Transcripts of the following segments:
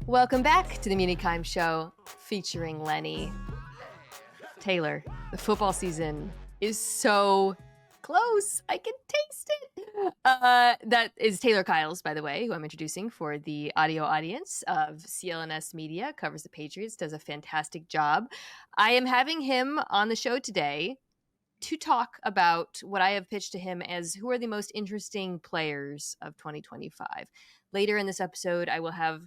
Welcome back to the Mina Show featuring Lenny. Taylor, the football season is so close. I can taste it. That is Taylor Kyles, by the way, who I'm introducing for the audio audience of CLNS Media, covers the Patriots, does a fantastic job. I am having him on the show today to talk about what I have pitched to him as who are the most interesting players of 2025. Later in this episode, I will have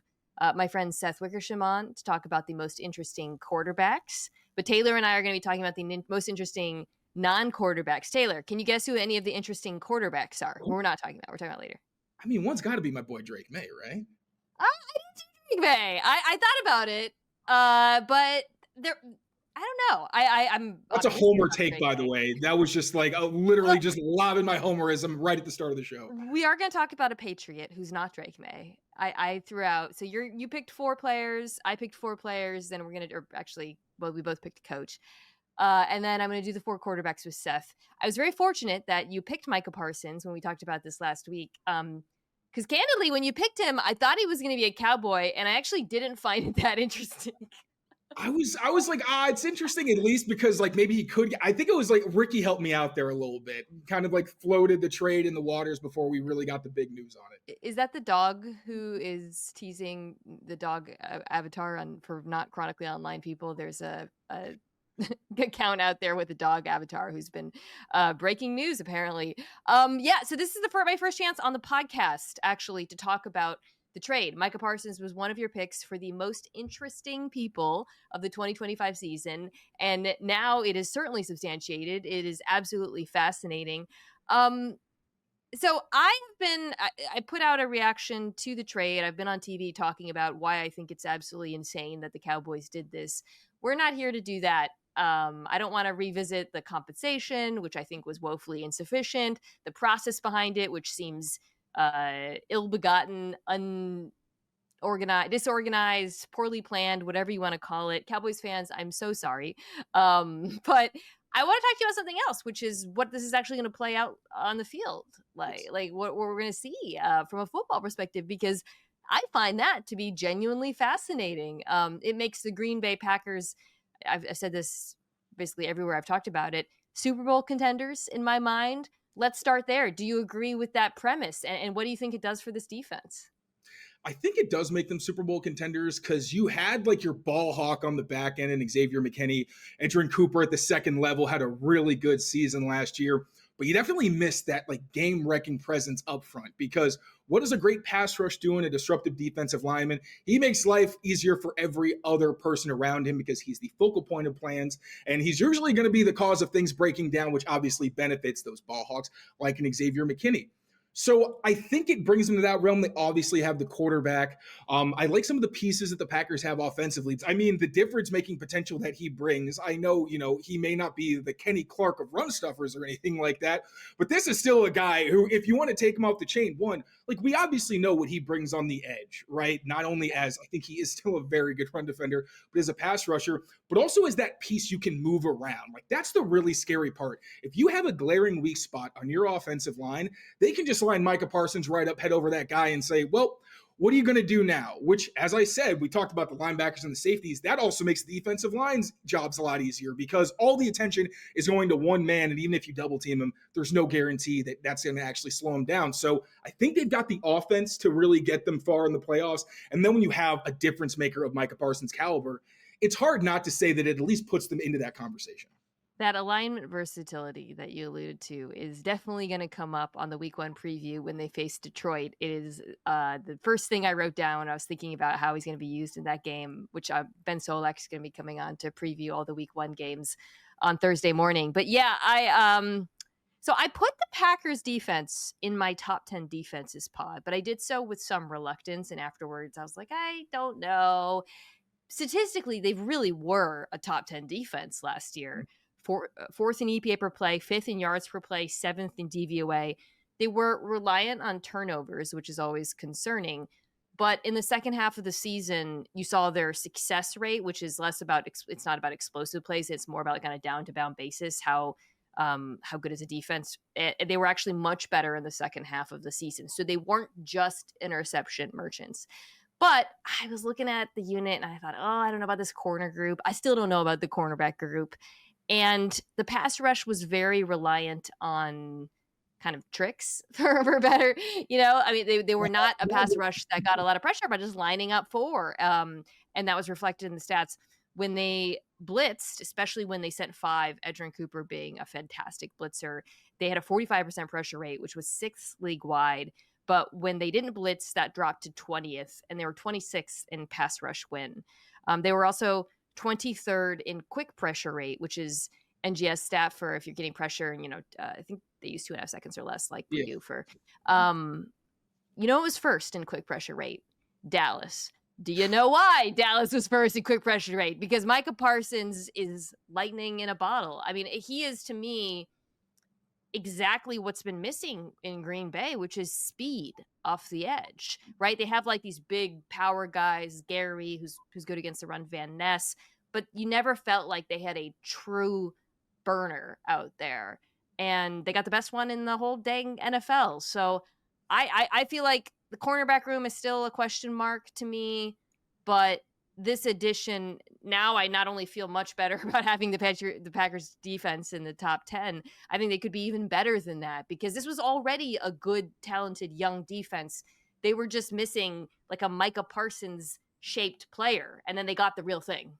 my friend Seth Wickersham on to talk about the most interesting quarterbacks. But Taylor and I are going to be talking about the most interesting non-quarterbacks. Taylor, can you guess who any of the interesting quarterbacks are? Who we're not talking about. We're talking about later. I mean, one's got to be my boy Drake May, right? I didn't see Drake May. I thought about it, but there. I don't know. I'm. That's a homer take, by the way. That was just like literally just lobbing my homerism right at the start of the show. We are going to talk about a Patriot who's not Drake May. I threw out. So you picked 4 players. I picked 4 players. Then we're going to, or actually, well, we both picked a coach. And then I'm going to do the 4 quarterbacks with Seth. I was very fortunate that you picked Micah Parsons when we talked about this last week. Because candidly, when you picked him, I thought he was going to be a Cowboy, and I actually didn't find it that interesting. I was like, it's interesting at least because like maybe he could. I think it was like Ricky helped me out there a little bit, kind of like floated the trade in the waters before we really got the big news on it. Is that the dog who is teasing the dog avatar for not chronically online people? There's a account out there with a dog avatar who's been breaking news apparently. So this is my first chance on the podcast actually to talk about the trade. Micah Parsons was one of your picks for the most interesting people of the 2025 season, and now it is certainly substantiated. It is absolutely fascinating. So I put out a reaction to the trade. I've been on TV talking about why I think it's absolutely insane that the Cowboys did this. We're not here to do that. I don't want to revisit the compensation, which I think was woefully insufficient, the process behind it, which seems ill-begotten, disorganized, poorly planned, whatever you want to call it. Cowboys fans, I'm so sorry. But I want to talk to you about something else, which is what this is actually going to play out on the field, like what we're going to see from a football perspective, because I find that to be genuinely fascinating. It makes the Green Bay Packers, I've said this basically everywhere I've talked about it, Super Bowl contenders in my mind. Let's start there. Do you agree with that premise? And what do you think it does for this defense? I think it does make them Super Bowl contenders because you had like your ball hawk on the back end and Xavier McKinney. Entering Cooper at the second level had a really good season last year. But you definitely missed that like game-wrecking presence up front because what does a great pass rush do in a disruptive defensive lineman? He makes life easier for every other person around him because he's the focal point of plans, and he's usually going to be the cause of things breaking down, which obviously benefits those ball hawks like an Xavier McKinney. So I think it brings them to that realm. They obviously have the quarterback. I like some of the pieces that the Packers have offensively. I mean, the difference-making potential that he brings. I know, he may not be the Kenny Clark of run stuffers or anything like that, but this is still a guy who, if you want to take him off the chain, we obviously know what he brings on the edge, right? Not only as, I think he is still a very good run defender, but as a pass rusher, but also as that piece you can move around. Like, that's the really scary part. If you have a glaring weak spot on your offensive line, they can just line Micah Parsons right up, head over that guy and say, well, what are you going to do now? Which, as I said, we talked about the linebackers and the safeties. That also makes the defensive line's jobs a lot easier because all the attention is going to one man. And even if you double team him, there's no guarantee that that's going to actually slow him down. So I think they've got the offense to really get them far in the playoffs. And then when you have a difference maker of Micah Parsons' caliber, it's hard not to say that it at least puts them into that conversation. That alignment versatility that you alluded to is definitely going to come up on the week 1 preview when they face Detroit. It is the first thing I wrote down when I was thinking about how he's going to be used in that game, which Ben Solak is going to be coming on to preview all the week 1 games on Thursday morning. But yeah, so I put the Packers defense in my top 10 defenses pod, but I did so with some reluctance. And afterwards I was like, I don't know. Statistically, they really were a top 10 defense last year. Fourth in EPA per play, 5th in yards per play, 7th in DVOA. They were reliant on turnovers, which is always concerning. But in the second half of the season, you saw their success rate, which is less about, it's not about explosive plays. It's more about like on a down to bound basis, how good is a defense. They were actually much better in the second half of the season. So they weren't just interception merchants. But I was looking at the unit and I thought, oh, I don't know about this corner group. I still don't know about the cornerback group. And the pass rush was very reliant on kind of tricks for better, I mean, they were not a pass rush that got a lot of pressure, but just lining up for. And that was reflected in the stats. When they blitzed, especially when they sent 5, Edgerrin Cooper being a fantastic blitzer, they had a 45% pressure rate, which was 6th league wide. But when they didn't blitz, that dropped to 20th, and they were 26th in pass rush win. They were also 23rd in quick pressure rate, which is NGS stat for if you're getting pressure, and I think they use 2.5 seconds or less, like we do for. It was first in quick pressure rate, Dallas. Do you know why Dallas was first in quick pressure rate? Because Micah Parsons is lightning in a bottle. I mean, he is, to me, exactly what's been missing in Green Bay, which is speed off the edge, right? They have like these big power guys, Gary, who's good against the run, Van Ness, but you never felt like they had a true burner out there. And they got the best one in the whole dang NFL. So I feel like the cornerback room is still a question mark to me, but this edition, now I not only feel much better about having the Packers defense in the top 10, I think they could be even better than that, because this was already a good, talented young defense. They were just missing like a Micah Parsons shaped player, and then they got the real thing.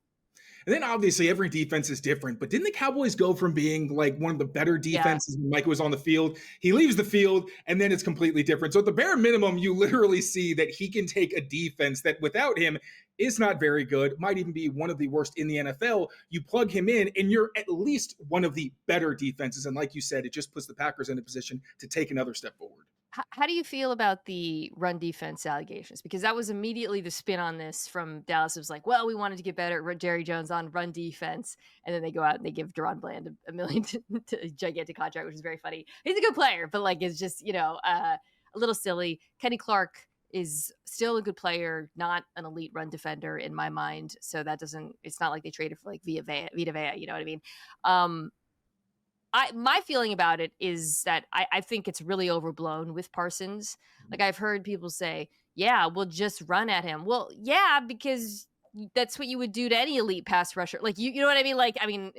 And then obviously every defense is different, but didn't the Cowboys go from being like one of the better defenses when Micah was on the field? He leaves the field and then it's completely different. So at the bare minimum, you literally see that he can take a defense that without him is not very good, might even be one of the worst in the NFL. You plug him in and you're at least one of the better defenses. And like you said, it just puts the Packers in a position to take another step forward. How do you feel about the run defense allegations? Because that was immediately the spin on this from Dallas. It was like, well, we wanted to get better at Jerry Jones on run defense. And then they go out and they give Deron Bland a million to gigantic contract, which is very funny. He's a good player, but like, it's just, a little silly. Kenny Clark is still a good player, not an elite run defender in my mind. So it's not like they traded for like Vita Vea, you know what I mean? My feeling about it is that I think it's really overblown with Parsons. Like, I've heard people say, yeah, we'll just run at him. Well, yeah, because that's what you would do to any elite pass rusher. Like, you know what I mean? Like, I mean,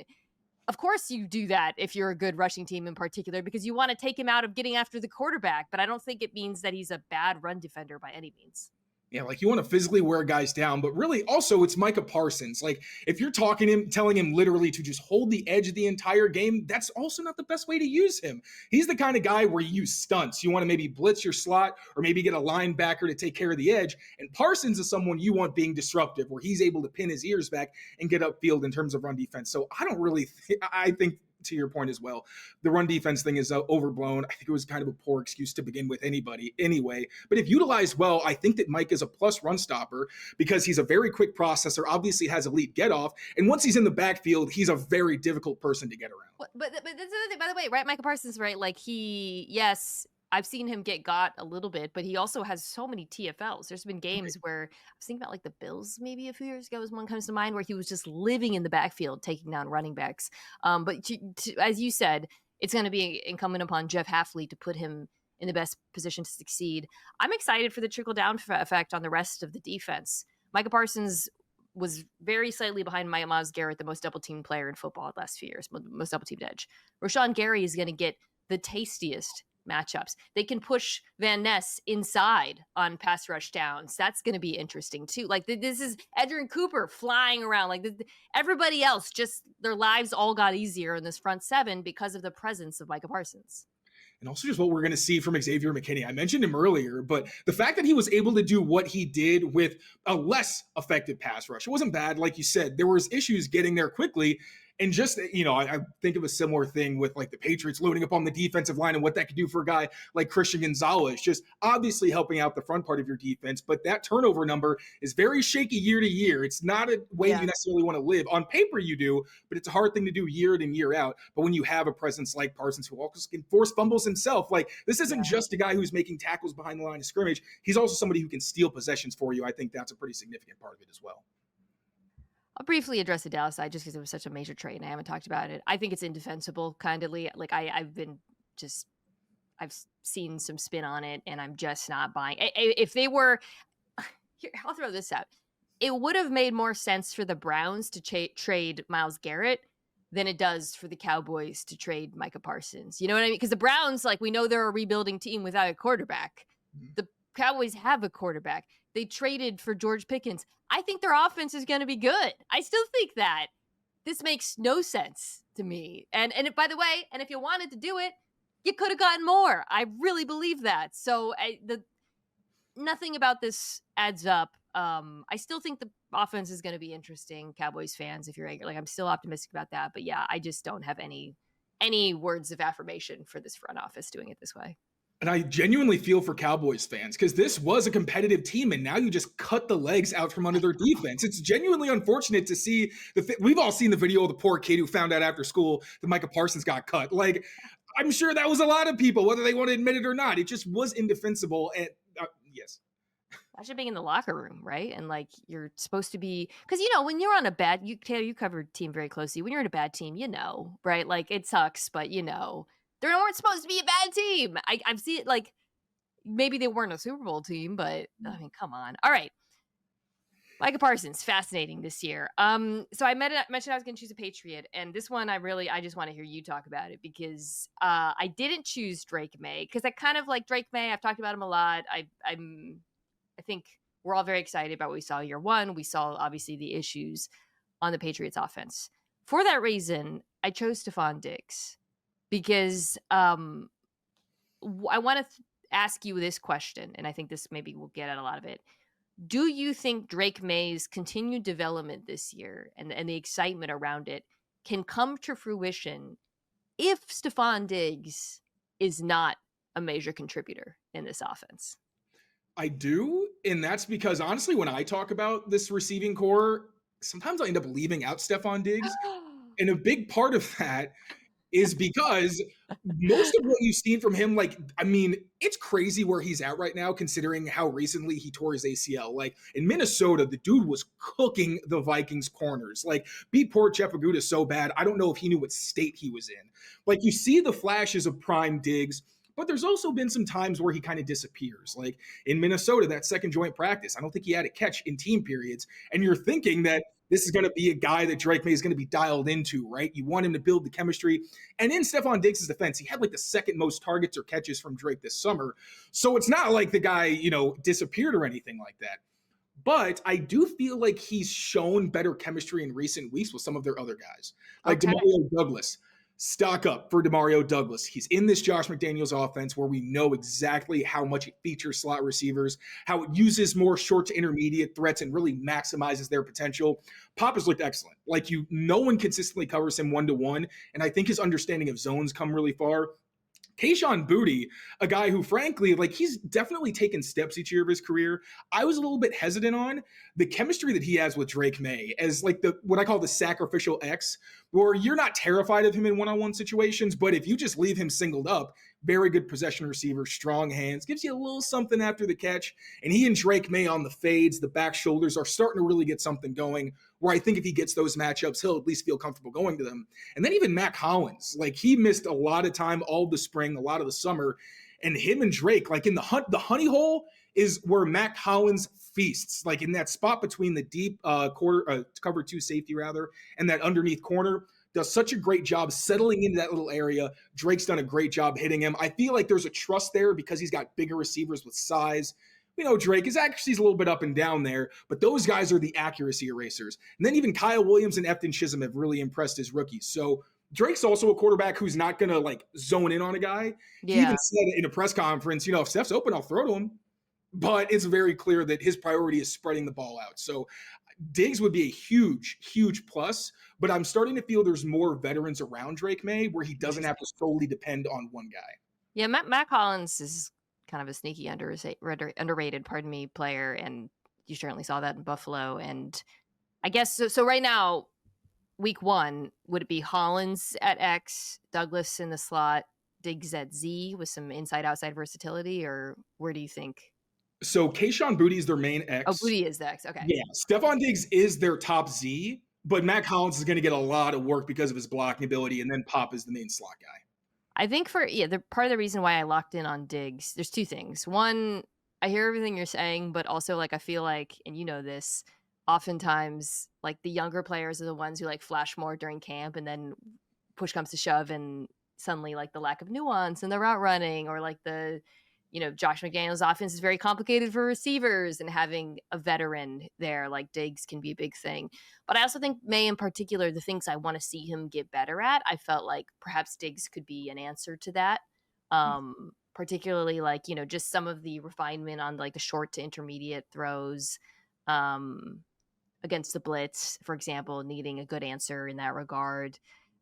of course you do that if you're a good rushing team in particular, because you want to take him out of getting after the quarterback. But I don't think it means that he's a bad run defender by any means. Yeah, like you want to physically wear guys down, but really also it's Micah Parsons. Like if you're talking to him, telling him literally to just hold the edge of the entire game, that's also not the best way to use him. He's the kind of guy where you use stunts. You want to maybe blitz your slot or maybe get a linebacker to take care of the edge. And Parsons is someone you want being disruptive, where he's able to pin his ears back and get upfield in terms of run defense. So I don't really, I think to your point as well, the run defense thing is overblown. I think it was kind of a poor excuse to begin with anybody anyway. But if utilized well, I think that Mike is a plus run stopper because he's a very quick processor, obviously has elite get off. And once he's in the backfield, he's a very difficult person to get around. But that's the other thing, by the way, right? Micah Parsons, right? Like yes, I've seen him get got a little bit, but he also has so many TFLs. There's been games where I was thinking about like the Bills maybe a few years ago, as one comes to mind, where he was just living in the backfield, taking down running backs. But as you said, it's going to be incumbent upon Jeff Hafley to put him in the best position to succeed. I'm excited for the trickle down effect on the rest of the defense. Micah Parsons was very slightly behind Myles Garrett, the most double-teamed player in football the last few years, most double-teamed edge. Rashawn Gary is going to get the tastiest matchups. They can push Van Ness inside on pass rush downs. That's going to be interesting too. Like this is Edgerrin Cooper flying around. Like everybody else, just their lives all got easier in this front seven because of the presence of Micah Parsons. And also just what we're going to see from Xavier McKinney. I mentioned him earlier, but the fact that he was able to do what he did with a less effective pass rush, it wasn't bad. Like you said, there was issues getting there quickly. And just, I think of a similar thing with like the Patriots loading up on the defensive line and what that could do for a guy like Christian Gonzalez, just obviously helping out the front part of your defense. But that turnover number is very shaky year to year. It's not a way you necessarily want to live. On paper, you do, but it's a hard thing to do year in and year out. But when you have a presence like Parsons, who also can force fumbles himself, like this isn't just a guy who's making tackles behind the line of scrimmage. He's also somebody who can steal possessions for you. I think that's a pretty significant part of it as well. I'll briefly address the Dallas side just because it was such a major trade and I haven't talked about it. I think it's indefensible, kindly. Like I've seen some spin on it and I'm just not buying. If they were, here, I'll throw this out. It would have made more sense for the Browns to trade Myles Garrett than it does for the Cowboys to trade Micah Parsons. You know what I mean? Because the Browns, like, we know they're a rebuilding team without a quarterback. The Cowboys have a quarterback. They traded for George Pickens. I think their offense is going to be good. I still think that. This makes no sense to me. And by the way, and if you wanted to do it, you could have gotten more. I really believe that. So nothing about this adds up. I still think the offense is going to be interesting, Cowboys fans, if you're like, I'm still optimistic about that. But yeah, I just don't have any words of affirmation for this front office doing it this way. And I genuinely feel for Cowboys fans because this was a competitive team, and now you just cut the legs out from under their defense. It's genuinely unfortunate to see we've all seen the video of the poor kid who found out after school that Micah Parsons got cut. Like, I'm sure that was a lot of people, whether they want to admit it or not. It just was indefensible. And yes. Imagine being in the locker room, right? And like, you're supposed to be, because when you're on a bad, you covered team very closely. When you're in a bad team, right? Like, it sucks, but they weren't supposed to be a bad team. I've seen it, like, maybe they weren't a Super Bowl team, but I mean, come on. All right. Micah Parsons, fascinating this year. So I mentioned I was going to choose a Patriot, and this one I just want to hear you talk about it because I didn't choose Drake May because I kind of like Drake May. I've talked about him a lot. I think we're all very excited about what we saw year one. We saw obviously the issues on the Patriots offense. For that reason, I chose Stefon Diggs because I want to ask you this question, and I think this maybe will get at a lot of it. Do you think Drake May's continued development this year and the excitement around it can come to fruition if Stefon Diggs is not a major contributor in this offense? I do, and that's because honestly, when I talk about this receiving core, sometimes I end up leaving out Stefon Diggs, and a big part of that is because most of what you've seen from him, like, I mean, it's crazy where he's at right now, considering how recently he tore his ACL. Like, in Minnesota, the dude was cooking the Vikings corners. Like, beat poor Jeff Aguda so bad, I don't know if he knew what state he was in. Like, you see the flashes of prime Diggs, but there's also been some times where he kind of disappears. Like in Minnesota, that second joint practice, I don't think he had a catch in team periods. And you're thinking that this is going to be a guy that Drake May is going to be dialed into, right? You want him to build the chemistry. And in Stefon Diggs' defense, he had like the second most targets or catches from Drake this summer. So it's not like the guy, disappeared or anything like that. But I do feel like he's shown better chemistry in recent weeks with some of their other guys. Like Demario Douglas. Stock up for Demario Douglas. He's in this Josh McDaniels offense where we know exactly how much it features slot receivers, how it uses more short to intermediate threats and really maximizes their potential. Pop has looked excellent. Like no one consistently covers him one-to-one, and I think his understanding of zones come really far. Kayshon Boutte, a guy who, frankly, like he's definitely taken steps each year of his career. I was a little bit hesitant on the chemistry that he has with Drake May as like what I call the sacrificial X, where you're not terrified of him in one-on-one situations, but if you just leave him singled up, very good possession receiver, strong hands, gives you a little something after the catch. And he and Drake May on the fades, the back shoulders are starting to really get something going where I think if he gets those matchups, he'll at least feel comfortable going to them. And then even Mac Hollins, like he missed a lot of time all the spring, a lot of the summer, and him and Drake, like in the honey hole is where Mac Hollins feasts, like in that spot between the deep cover two safety rather, and that underneath corner. Does such a great job settling into that little area. Drake's done a great job hitting him. I feel like there's a trust there because he's got bigger receivers with size. Drake is actually a little bit up and down there, but those guys are the accuracy erasers. And then even Kyle Williams and Efton Chisholm have really impressed as rookies. So Drake's also a quarterback who's not going to like zone in on a guy. Yeah. He even said in a press conference, if Steph's open, I'll throw to him. But it's very clear that his priority is spreading the ball out. So Diggs would be a huge, huge plus, but I'm starting to feel there's more veterans around Drake May where he doesn't have to solely depend on one guy. Yeah, Mac Hollins is kind of a sneaky underrated, player, and you certainly saw that in Buffalo. And I guess so right now, week one, would it be Hollins at X, Douglas in the slot, Diggs at Z with some inside-outside versatility, or where do you think? So Kayshon Boutte is their main X. Oh, Boutte is the X. Okay. Yeah. Stefon Diggs is their top Z, but Mac Hollins is going to get a lot of work because of his blocking ability, and then Pop is the main slot guy. I think the part of the reason why I locked in on Diggs, there's two things. One, I hear everything you're saying, but also, like, I feel like, and you know this, oftentimes, like, the younger players are the ones who, like, flash more during camp, and then push comes to shove, and suddenly, like, the lack of nuance and the route running, or, like, Josh McDaniels' offense is very complicated for receivers, and having a veteran there like Diggs can be a big thing. But I also think May in particular, the things I want to see him get better at, I felt like perhaps Diggs could be an answer to that. Particularly like, just some of the refinement on like the short to intermediate throws, against the blitz, for example, needing a good answer in that regard.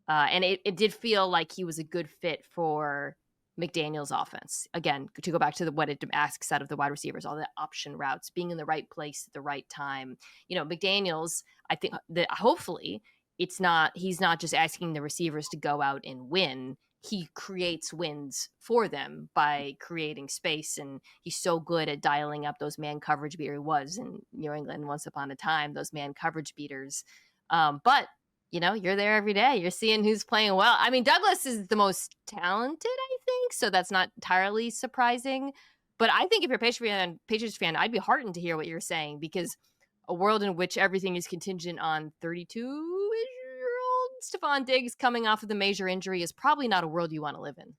And it did feel like he was a good fit for McDaniel's offense. Again, to go back to what it asks out of the wide receivers, all the option routes, being in the right place at the right time. McDaniel's, I think that hopefully he's not just asking the receivers to go out and win. He creates wins for them by creating space, and he's so good at dialing up those man coverage beaters. He was in New England once upon a time, those man coverage beaters. But you're there every day. You're seeing who's playing well. I mean, Douglas is the most talented, I think, so that's not entirely surprising. But I think if you're a Patriots fan, I'd be heartened to hear what you're saying, because a world in which everything is contingent on 32-year-old Stefon Diggs coming off of the major injury is probably not a world you want to live in.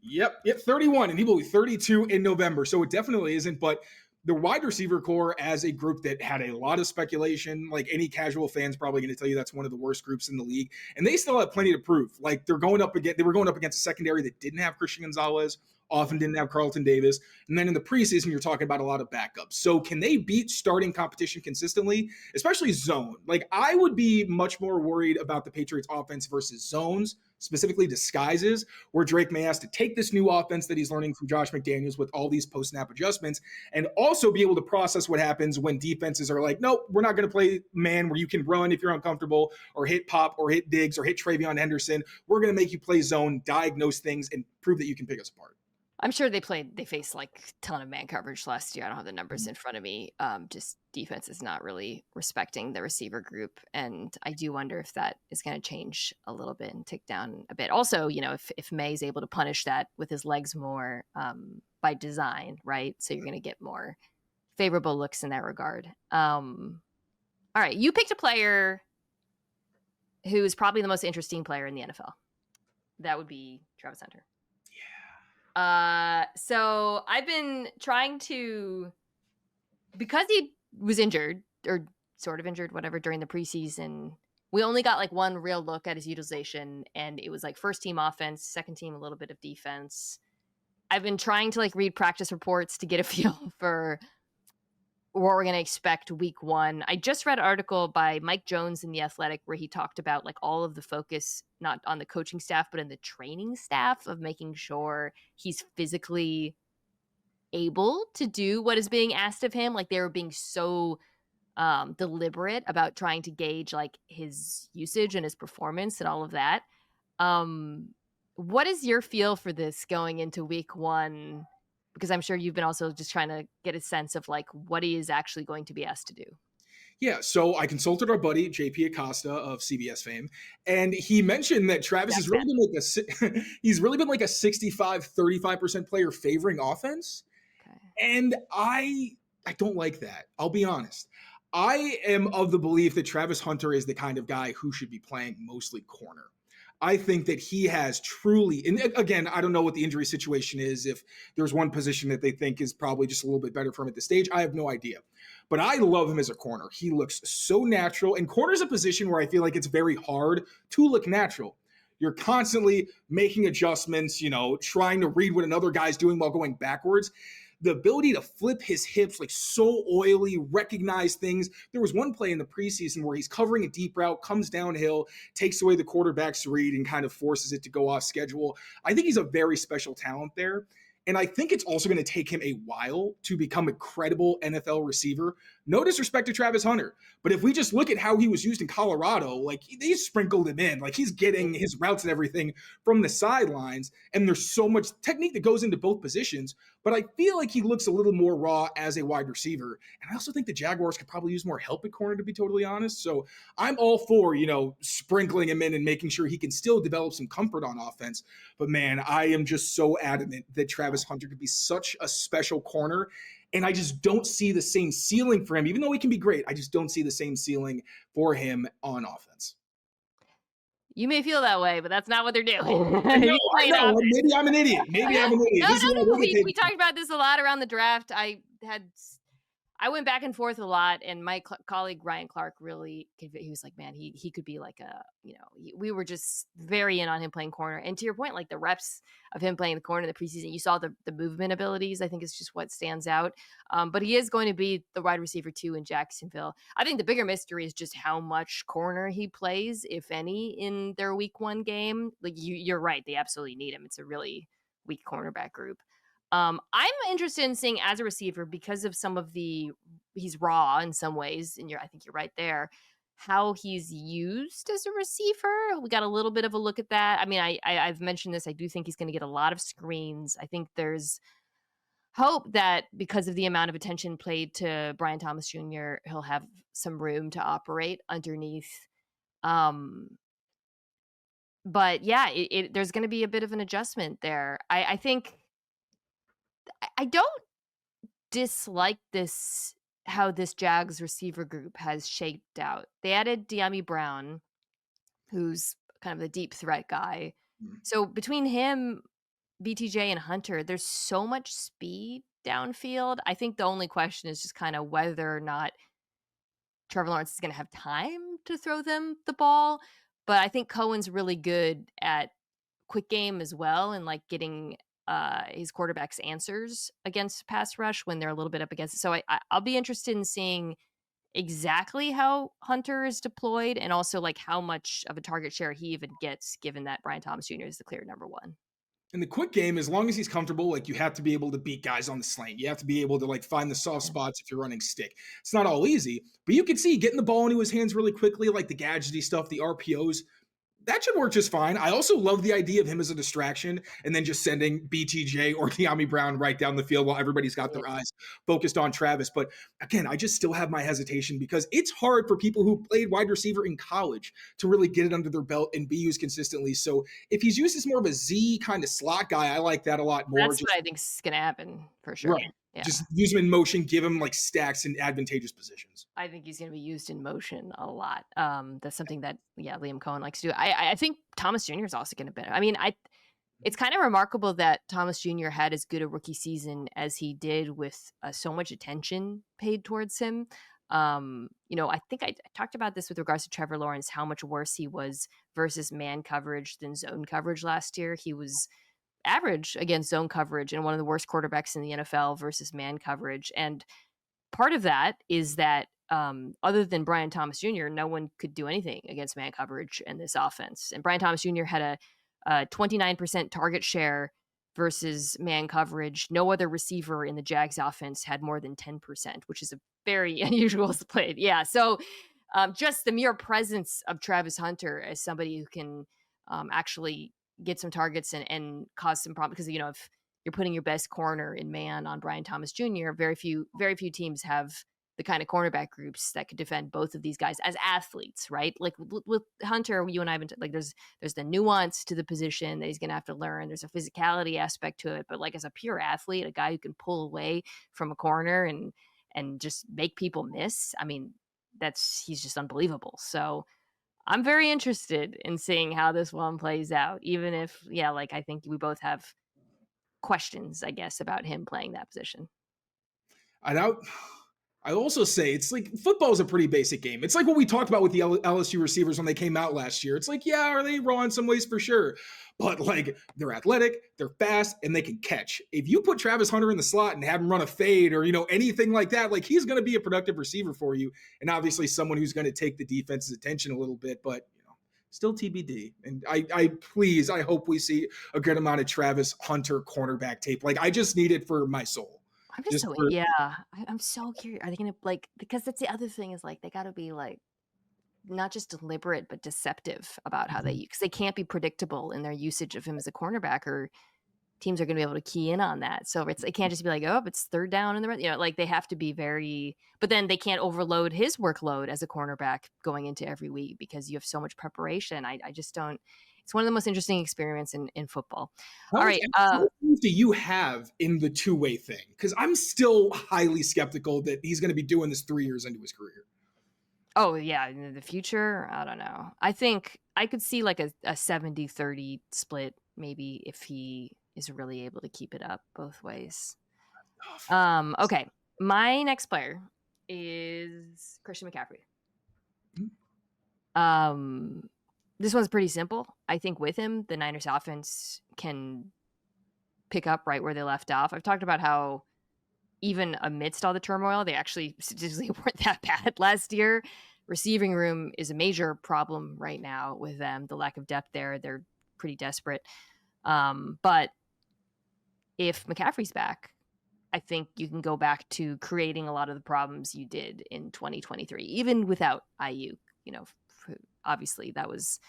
Yep, 31, and he will be 32 in November, so it definitely isn't. But the wide receiver core as a group that had a lot of speculation, like any casual fan's probably going to tell you that's one of the worst groups in the league, and they still have plenty to prove. Like they were going up against a secondary that didn't have Christian Gonzalez, often didn't have Carlton Davis, and then in the preseason you're talking about a lot of backups. So can they beat starting competition consistently, especially zone? Like I would be much more worried about the Patriots offense versus zones, specifically disguises, where Drake may have to take this new offense that he's learning from Josh McDaniels with all these post-snap adjustments, and also be able to process what happens when defenses are like, nope, we're not going to play man where you can run if you're uncomfortable, or hit Pop, or hit Diggs, or hit Travion Henderson. We're going to make you play zone, diagnose things, and prove that you can pick us apart. I'm sure they faced like a ton of man coverage last year. I don't have the numbers in front of me. Just defense is not really respecting the receiver group. And I do wonder if that is going to change a little bit and tick down a bit. Also, if May is able to punish that with his legs more by design, right? So you're going to get more favorable looks in that regard. All right. You picked a player who is probably the most interesting player in the NFL. That would be Travis Hunter. So I've been trying to, because he was injured or sort of injured, whatever, during the preseason, we only got like one real look at his utilization, and it was like first team offense, second team, a little bit of defense. I've been trying to like read practice reports to get a feel for what we're going to expect week one. I just read an article by Mike Jones in The Athletic where he talked about like all of the focus, not on the coaching staff, but in the training staff, of making sure he's physically able to do what is being asked of him. Like they were being so deliberate about trying to gauge like his usage and his performance and all of that. What is your feel for this going into week one? Because I'm sure you've been also just trying to get a sense of like what he is actually going to be asked to do. Yeah, so I consulted our buddy JP Acosta of CBS fame, and he mentioned that Travis has really been like he's really been like a 65-35% player favoring offense. Okay. And I don't like that. I'll be honest. I am of the belief that Travis Hunter is the kind of guy who should be playing mostly corner. I think that he has truly, and again, I don't know what the injury situation is, if there's one position that they think is probably just a little bit better for him at this stage. I have no idea. But I love him as a corner. He looks so natural. And corner is a position where I feel like it's very hard to look natural. You're constantly making adjustments, trying to read what another guy's doing while going backwards. The ability to flip his hips like so oily, recognize things. There was one play in the preseason where he's covering a deep route, comes downhill, takes away the quarterback's read, and kind of forces it to go off schedule. I think he's a very special talent there. And I think it's also going to take him a while to become a credible NFL receiver. No disrespect to Travis Hunter, but if we just look at how he was used in Colorado, like they sprinkled him in, like he's getting his routes and everything from the sidelines. And there's so much technique that goes into both positions, but I feel like he looks a little more raw as a wide receiver. And I also think the Jaguars could probably use more help at corner, to be totally honest. So I'm all for, sprinkling him in and making sure he can still develop some comfort on offense. But man, I am just so adamant that Travis Travis Hunter could be such a special corner. And I just don't see the same ceiling for him. Even though he can be great, I just don't see the same ceiling for him on offense. You may feel that way, but that's not what they're doing. I know. Maybe I'm an idiot. Maybe I'm an idiot. No. We talked about this a lot around the draft. I went back and forth a lot, and my colleague Ryan Clark really, he was like, man, he could be like we were just very in on him playing corner. And to your point, like the reps of him playing the corner in the preseason, you saw the movement abilities. I think is just what stands out. But he is going to be the wide receiver too in Jacksonville. I think the bigger mystery is just how much corner he plays, if any, in their week 1 game. Like you're right. They absolutely need him. It's a really weak cornerback group. I'm interested in seeing as a receiver because of some of he's raw in some ways, and I think you're right there, how he's used as a receiver. We got a little bit of a look at that. I mean, I've mentioned this. I do think he's going to get a lot of screens. I think there's hope that because of the amount of attention played to Brian Thomas Jr., he'll have some room to operate underneath. But yeah, there's going to be a bit of an adjustment there. I think I don't dislike how this Jags receiver group has shaped out. They added Dyami Brown, who's kind of the deep threat guy. So between him, BTJ, and Hunter, there's so much speed downfield. I think the only question is just kind of whether or not Trevor Lawrence is going to have time to throw them the ball. But I think Cohen's really good at quick game as well, and like getting his quarterback's answers against pass rush when they're a little bit up against it. So I'll be interested in seeing exactly how Hunter is deployed, and also like how much of a target share he even gets, given that Brian Thomas Jr. is the clear number 1. In the quick game, as long as he's comfortable, like you have to be able to beat guys on the slant. You have to be able to like find the soft spots if you're running stick. It's not all easy, but you can see getting the ball into his hands really quickly, like the gadgety stuff, the RPOs. That should work just fine. I also love the idea of him as a distraction and then just sending BTJ or Dyami Brown right down the field while everybody's got their eyes focused on Travis. But again, I just still have my hesitation because it's hard for people who played wide receiver in college to really get it under their belt and be used consistently. So if he's used as more of a Z kind of slot guy, I like that a lot more. That's what I think is going to happen for sure. Right. Yeah. Just use him in motion, give him like stacks in advantageous positions. I think he's going to be used in motion a lot. That's something that Liam Cohen likes to do. I think Thomas Jr. is also going to benefit. I mean, it's kind of remarkable that Thomas Jr. had as good a rookie season as he did with so much attention paid towards him. I think I talked about this with regards to Trevor Lawrence, how much worse he was versus man coverage than zone coverage last year. He was average against zone coverage and one of the worst quarterbacks in the NFL versus man coverage. And part of that is that other than Brian Thomas Jr., no one could do anything against man coverage in this offense. And Brian Thomas Jr. had a 29% target share versus man coverage. No other receiver in the Jags offense had more than 10%, which is a very unusual split. Yeah. So just the mere presence of Travis Hunter as somebody who can actually get some targets and cause some problems, because if you're putting your best corner in man on Brian Thomas Jr., very few teams have the kind of cornerback groups that could defend both of these guys as athletes, right? Like with Hunter, you and I have been like there's the nuance to the position that he's going to have to learn. There's a physicality aspect to it, but like as a pure athlete, a guy who can pull away from a corner and just make people miss, I mean, he's just unbelievable. So I'm very interested in seeing how this one plays out, even if, I think we both have questions, I guess, about him playing that position. I also say it's like football is a pretty basic game. It's like what we talked about with the LSU receivers when they came out last year. It's like, are they raw in some ways for sure? But like they're athletic, they're fast, and they can catch. If you put Travis Hunter in the slot and have him run a fade or, anything like that, like he's going to be a productive receiver for you. And obviously someone who's going to take the defense's attention a little bit, but still TBD. And I hope we see a good amount of Travis Hunter cornerback tape. Like I just need it for my soul. I'm so curious. Are they going to because that's the other thing is like, they got to be like, not just deliberate, but deceptive about how because they can't be predictable in their usage of him as a cornerback, or teams are going to be able to key in on that. So it can't just be like, oh, it's third down in the red. Like they have to be very, but then they can't overload his workload as a cornerback going into every week because you have so much preparation. I just don't, It's one of the most interesting experiments in football. How All much right. faith do you have in the two-way thing? Because I'm still highly skeptical that he's going to be doing this 3 years into his career. Oh, yeah. In the future, I don't know. I think I could see like a 70-30 split, maybe, if he is really able to keep it up both ways. Okay. My next player is Christian McCaffrey. This one's pretty simple. I think with him, the Niners offense can pick up right where they left off. I've talked about how even amidst all the turmoil, they actually statistically weren't that bad last year. Receiving room is a major problem right now with them. The lack of depth there, they're pretty desperate. But if McCaffrey's back, I think you can go back to creating a lot of the problems you did in 2023, even without IU. Obviously that was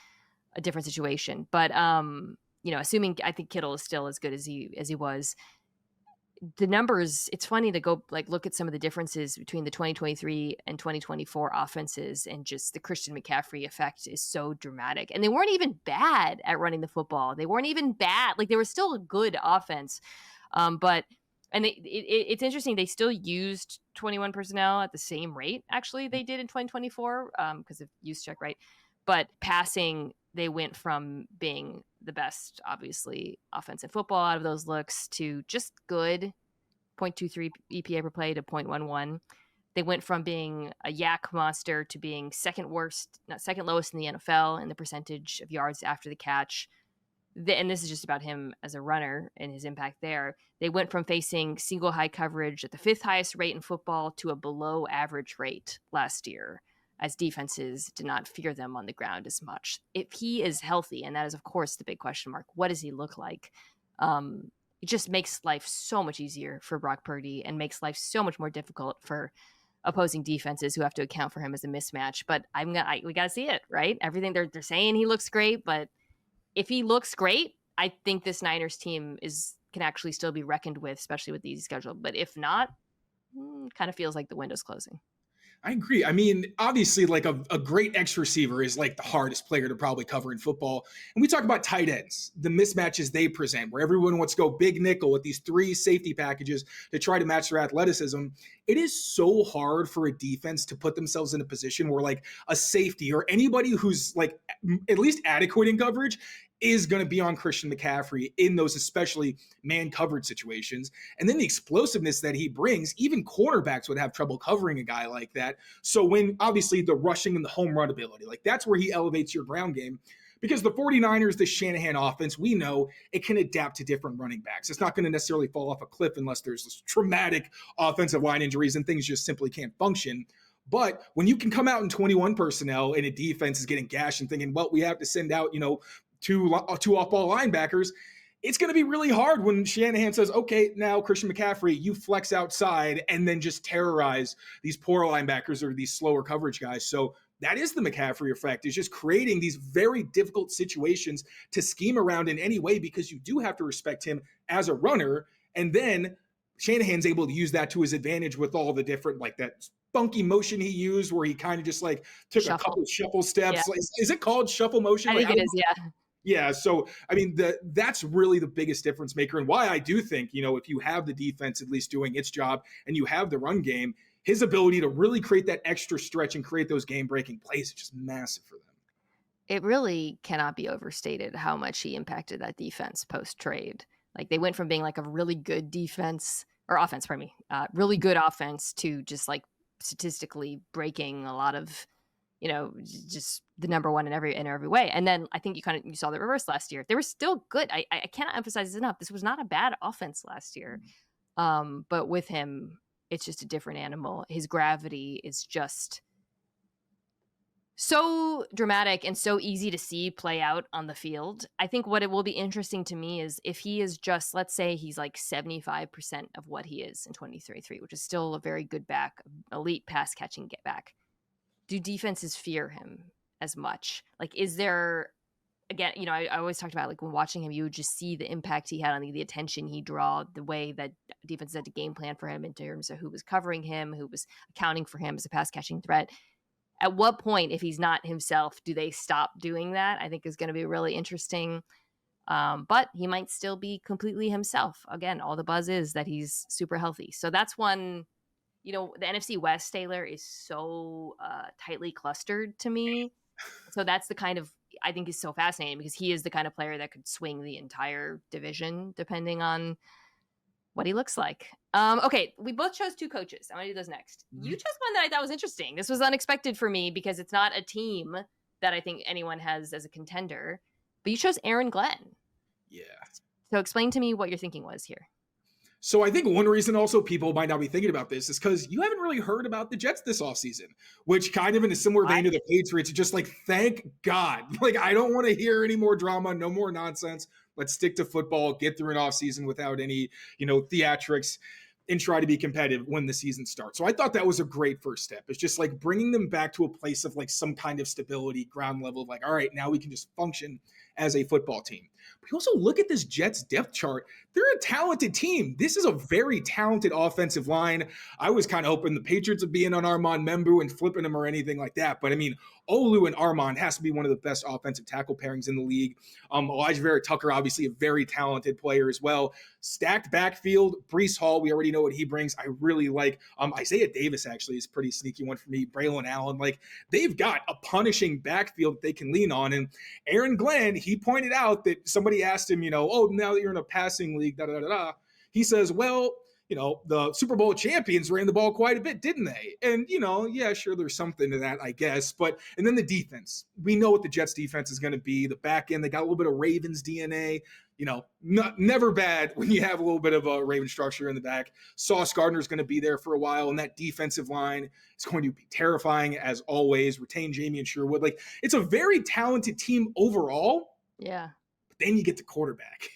a different situation. But assuming I think Kittle is still as good as he was. The numbers, it's funny to go look at some of the differences between the 2023 and 2024 offenses, and just the Christian McCaffrey effect is so dramatic. And they weren't even bad at running the football. They weren't even bad. They were still a good offense. It's interesting. They still used 21 personnel at the same rate, actually, they did in 2024 because of use check, right? But passing, they went from being the best, obviously, offensive football out of those looks to just good, 0.23 EPA per play to 0.11. They went from being a yak monster to being second lowest in the NFL in the percentage of yards after the catch. And this is just about him as a runner and his impact there. They went from facing single high coverage at the 5th highest rate in football to a below average rate last year, as defenses did not fear them on the ground as much. If he is healthy, and that is, of course, the big question mark, what does he look like? It just makes life so much easier for Brock Purdy and makes life so much more difficult for opposing defenses who have to account for him as a mismatch. But we got to see it, right? Everything they're saying he looks great, but if he looks great, I think this Niners team can actually still be reckoned with, especially with the easy schedule. But if not, kind of feels like the window's closing. I agree. I mean, obviously, a great X receiver is the hardest player to probably cover in football. And we talk about tight ends, the mismatches they present, where everyone wants to go big nickel with these 3 safety packages to try to match their athleticism. It is so hard for a defense to put themselves in a position where a safety or anybody who's at least adequate in coverage is going to be on Christian McCaffrey in those especially man covered situations. And then the explosiveness that he brings, even cornerbacks would have trouble covering a guy like that. So when obviously the rushing and the home run ability, that's where he elevates your ground game. Because the 49ers, the Shanahan offense, we know it can adapt to different running backs. It's not going to necessarily fall off a cliff unless there's this traumatic offensive line injuries and things just simply can't function. But when you can come out in 21 personnel and a defense is getting gashed and thinking, well, we have to send out, two off-ball linebackers, it's going to be really hard when Shanahan says, okay, now Christian McCaffrey, you flex outside and then just terrorize these poor linebackers or these slower coverage guys. So that is the McCaffrey effect, is just creating these very difficult situations to scheme around in any way, because you do have to respect him as a runner. And then Shanahan's able to use that to his advantage with all the different, that funky motion he used where he kind of just took a couple shuffle steps. Yeah. Is it called shuffle motion? I think it is, yeah. Yeah, so I mean, that's really the biggest difference maker, and why I do think, if you have the defense at least doing its job and you have the run game, his ability to really create that extra stretch and create those game-breaking plays is just massive for them. It really cannot be overstated how much he impacted that defense post-trade. They went from being a really good defense, or offense, really good offense, to just statistically breaking a lot of, just the number one in every way. And then I think you saw the reverse last year. They were still good. I cannot emphasize this enough. This was not a bad offense last year. But with him, it's just a different animal. His gravity is just so dramatic and so easy to see play out on the field. I think what it will be interesting to me is if he is just, let's say he's 75% of what he is in 2023, which is still a very good back, elite pass catching get back. Do defenses fear him as much? Is there, again, I always talked about when watching him, you would just see the impact he had on the attention he draw, the way that defenses had to game plan for him in terms of who was covering him, who was accounting for him as a pass catching threat. at what point, if he's not himself, do they stop doing that? I think is going to be really interesting. But he might still be completely himself. Again, all the buzz is that he's super healthy. So that's one, the NFC West, Taylor, is so tightly clustered to me. So that's the kind of, I think is so fascinating because he is the kind of player that could swing the entire division depending on what he looks like. Okay, we both chose two coaches. I'm going to do those next. You chose one that I thought was interesting. This was unexpected for me because it's not a team that I think anyone has as a contender, but you chose Aaron Glenn. Yeah. So explain to me what your thinking was here. So I think one reason also people might not be thinking about this is because you haven't really heard about the Jets this offseason, which kind of in a similar vein to the Patriots, just like, thank God. Like, I don't want to hear any more drama, no more nonsense. Let's stick to football, get through an offseason without any, theatrics, and try to be competitive when the season starts. So I thought that was a great first step. It's just like bringing them back to a place of like some kind of stability, ground level of like, all right, now we can just function as a football team. But you also look at this Jets depth chart. They're a talented team. This is a very talented offensive line. I was kind of hoping the Patriots would be in on Armand Membu and flipping him or anything like that. But I mean, Olu and Armand has to be one of the best offensive tackle pairings in the league. Elijah Vera Tucker, obviously a very talented player as well. Stacked backfield. Breece Hall, we already know what he brings. I really like Isaiah Davis, actually, is a pretty sneaky one for me. Braylon Allen, like they've got a punishing backfield that they can lean on. And Aaron Glenn, he pointed out that somebody asked him, oh, now that you're in a passing league, he says, well, the Super Bowl champions ran the ball quite a bit, didn't they? And, yeah, sure, there's something to that, I guess. And then the defense. We know what the Jets defense is going to be. The back end, they got a little bit of Ravens DNA. Never bad when you have a little bit of a Raven structure in the back. Sauce Gardner's going to be there for a while, and that defensive line is going to be terrifying as always. Retain Jamie and Sherwood. Like, it's a very talented team overall. Yeah. But then you get the quarterback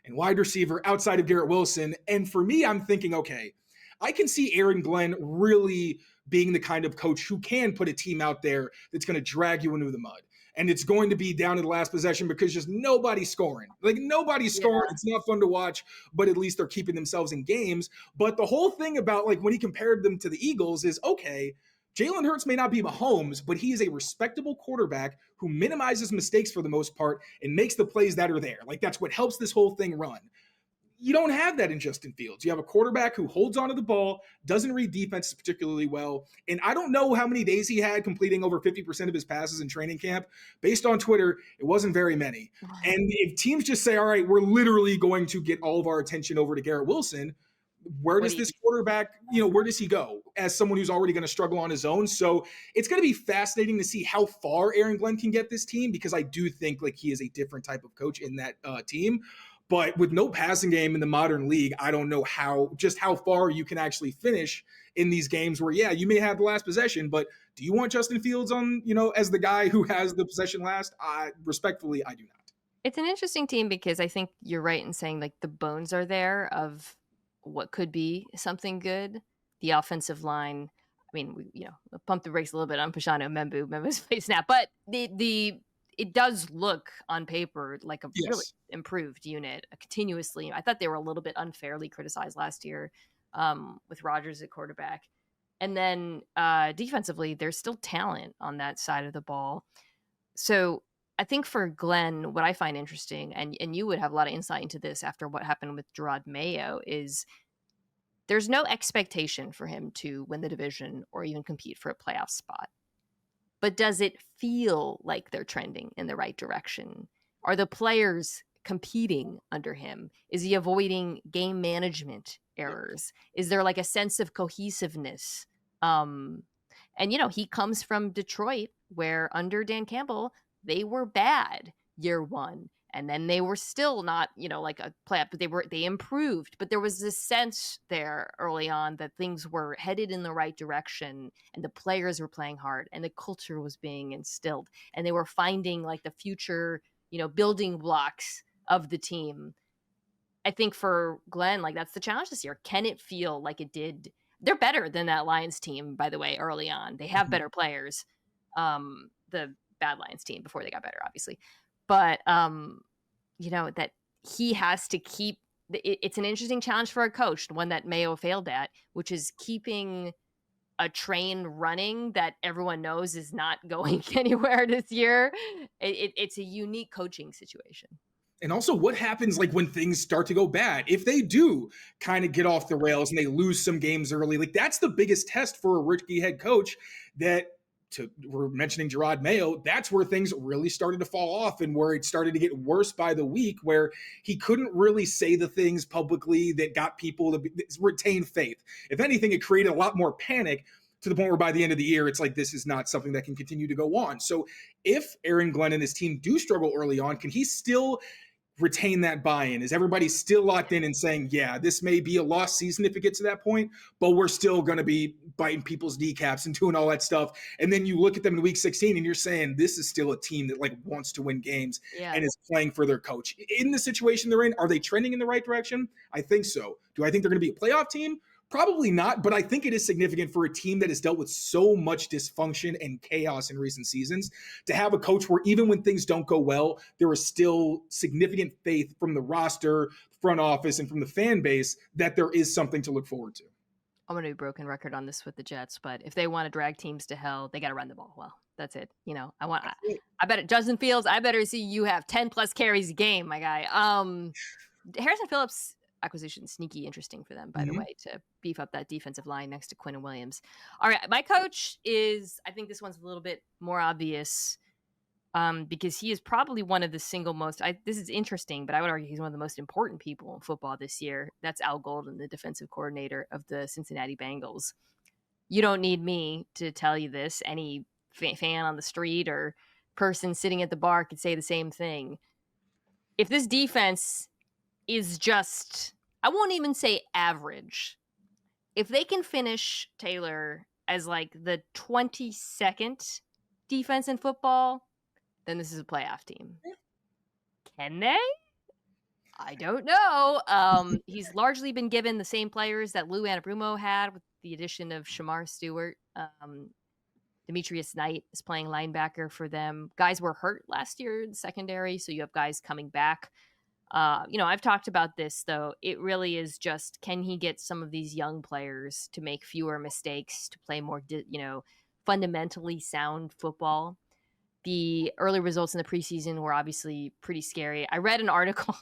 and wide receiver outside of Garrett Wilson. And for me, I'm thinking, okay, I can see Aaron Glenn really being the kind of coach who can put a team out there that's going to drag you into the mud. And it's going to be down to the last possession because just nobody's scoring. Like, nobody's scoring. It's not fun to watch, but at least they're keeping themselves in games. But the whole thing about, like, when he compared them to the Eagles is, okay, Jalen Hurts may not be Mahomes, but he is a respectable quarterback who minimizes mistakes for the most part and makes the plays that are there. Like, that's what helps this whole thing run. You don't have that in Justin Fields. You have a quarterback who holds onto the ball, doesn't read defenses particularly well. And I don't know how many days he had completing over 50% of his passes in training camp. Based on Twitter, it wasn't very many. And if teams just say, all right, we're literally going to get all of our attention over to Garrett Wilson, where does this quarterback, where does he go as someone who's already going to struggle on his own? So it's going to be fascinating to see how far Aaron Glenn can get this team, because I do think like he is a different type of coach in that team. But with no passing game in the modern league, I don't know how far you can actually finish in these games where, yeah, you may have the last possession, but do you want Justin Fields on, as the guy who has the possession last? Respectfully, I do not. It's an interesting team because I think you're right in saying like the bones are there of what could be something good. The offensive line, I mean, we pump the brakes a little bit on Pashano Membu. Membu's play snap, but it does look on paper like a really improved unit continuously. I thought they were a little bit unfairly criticized last year with Rodgers at quarterback. And then defensively, there's still talent on that side of the ball. So I think for Glenn, what I find interesting, and you would have a lot of insight into this after what happened with Gerard Mayo, is there's no expectation for him to win the division or even compete for a playoff spot. But does it feel like they're trending in the right direction? Are the players competing under him? Is he avoiding game management errors? Is there like a sense of cohesiveness? And, he comes from Detroit, where under Dan Campbell, they were bad year one. And then they were still not, like a playoff, but they improved. But there was this sense there early on that things were headed in the right direction and the players were playing hard and the culture was being instilled and they were finding like the future, building blocks of the team. I think for Glenn, like that's the challenge this year. Can it feel like it did? They're better than that Lions team, by the way, early on. They have better players. The bad Lions team before they got better, obviously. But, that he has to keep it's an interesting challenge for a coach, one that Mayo failed at, which is keeping a train running that everyone knows is not going anywhere this year. It's a unique coaching situation. And also, what happens like when things start to go bad? If they do kind of get off the rails and they lose some games early, like that's the biggest test for a rookie head coach. We're mentioning Gerard Mayo, that's where things really started to fall off and where it started to get worse by the week, where he couldn't really say the things publicly that got people to retain faith. If anything, it created a lot more panic to the point where by the end of the year, it's like, this is not something that can continue to go on. So if Aaron Glenn and his team do struggle early on, can he still retain that buy-in? Is everybody still locked in and saying, yeah, this may be a lost season if it gets to that point, but we're still going to be biting people's kneecaps and doing all that stuff? And then you look at them in week 16 and you're saying, this is still a team that like wants to win games and is playing for their coach. In the situation they're in, are they trending in the right direction? I think so. Do I think they're going to be a playoff team? Probably not, but I think it is significant for a team that has dealt with so much dysfunction and chaos in recent seasons to have a coach where even when things don't go well, there is still significant faith from the roster, front office, and from the fan base that there is something to look forward to. I'm going to be broken record on this with the Jets, but if they want to drag teams to hell, they got to run the ball well. That's it. I bet Justin Fields, I better see you have 10 plus carries a game, my guy. Harrison Phillips acquisition, sneaky interesting for them, by the way, to beef up that defensive line next to Quinn and Williams. All right, my coach is, I think this one's a little bit more obvious because he is probably one of the single most, this is interesting, but I would argue he's one of the most important people in football this year. That's Al Golden, the defensive coordinator of the Cincinnati Bengals. You don't need me to tell you this. Any fan on the street or person sitting at the bar could say the same thing. If this defense is just, I won't even say average. If they can finish Taylor as like the 22nd defense in football, then this is a playoff team. Can they? I don't know. He's largely been given the same players that Lou Anarumo had with the addition of Shamar Stewart. Demetrius Knight is playing linebacker for them. Guys were hurt last year in the secondary, so you have guys coming back. I've talked about this, though. It really is just, can he get some of these young players to make fewer mistakes, to play more, fundamentally sound football? The early results in the preseason were obviously pretty scary. I read an article.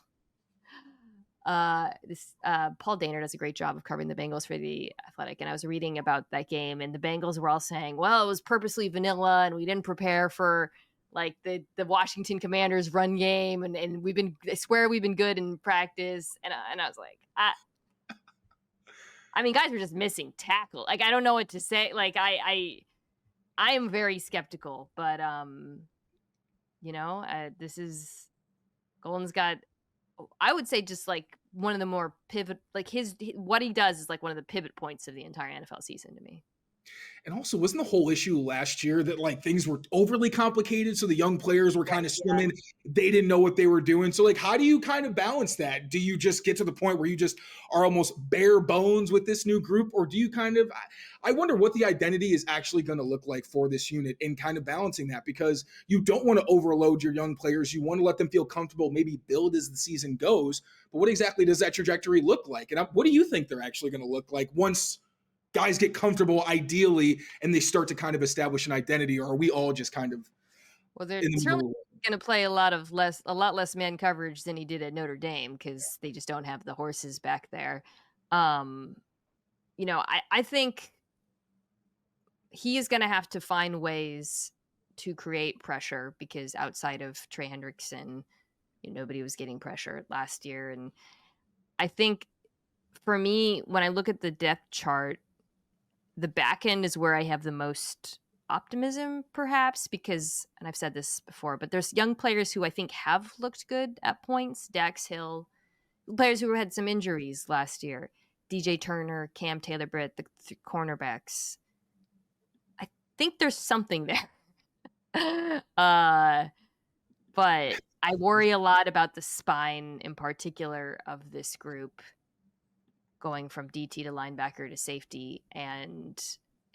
Paul Dehner does a great job of covering the Bengals for The Athletic, and I was reading about that game, and the Bengals were all saying, well, it was purposely vanilla, and we didn't prepare for like the Washington Commanders run game, and I swear we've been good in practice, and I was like, I mean, guys were just missing tackle. Like, I don't know what to say. Like, I am very skeptical, but this is, Golden's got, I would say, just like one of the more pivot, like what he does is like one of the pivot points of the entire NFL season to me. And also, wasn't the whole issue last year that like things were overly complicated, so the young players were kind of swimming, they didn't know what they were doing? So like, how do you kind of balance that? Do you just get to the point where you just are almost bare bones with this new group, or do you kind of, I wonder what the identity is actually going to look like for this unit in kind of balancing that, because you don't want to overload your young players. You want to let them feel comfortable, maybe build as the season goes. But what exactly does that trajectory look like? And what do you think they're actually going to look like once guys get comfortable, ideally, and they start to kind of establish an identity? Or are we all just kind of, well, they're certainly going to play a lot less man coverage than he did at Notre Dame, because they just don't have the horses back there. I think he is going to have to find ways to create pressure, because outside of Trey Hendrickson, nobody was getting pressure last year. And I think for me, when I look at the depth chart, the back end is where I have the most optimism, perhaps, because, and I've said this before, but there's young players who I think have looked good at points. Dax Hill, players who had some injuries last year. DJ Turner, Cam Taylor-Britt, the cornerbacks. I think there's something there. But I worry a lot about the spine in particular of this group, going from DT to linebacker to safety. And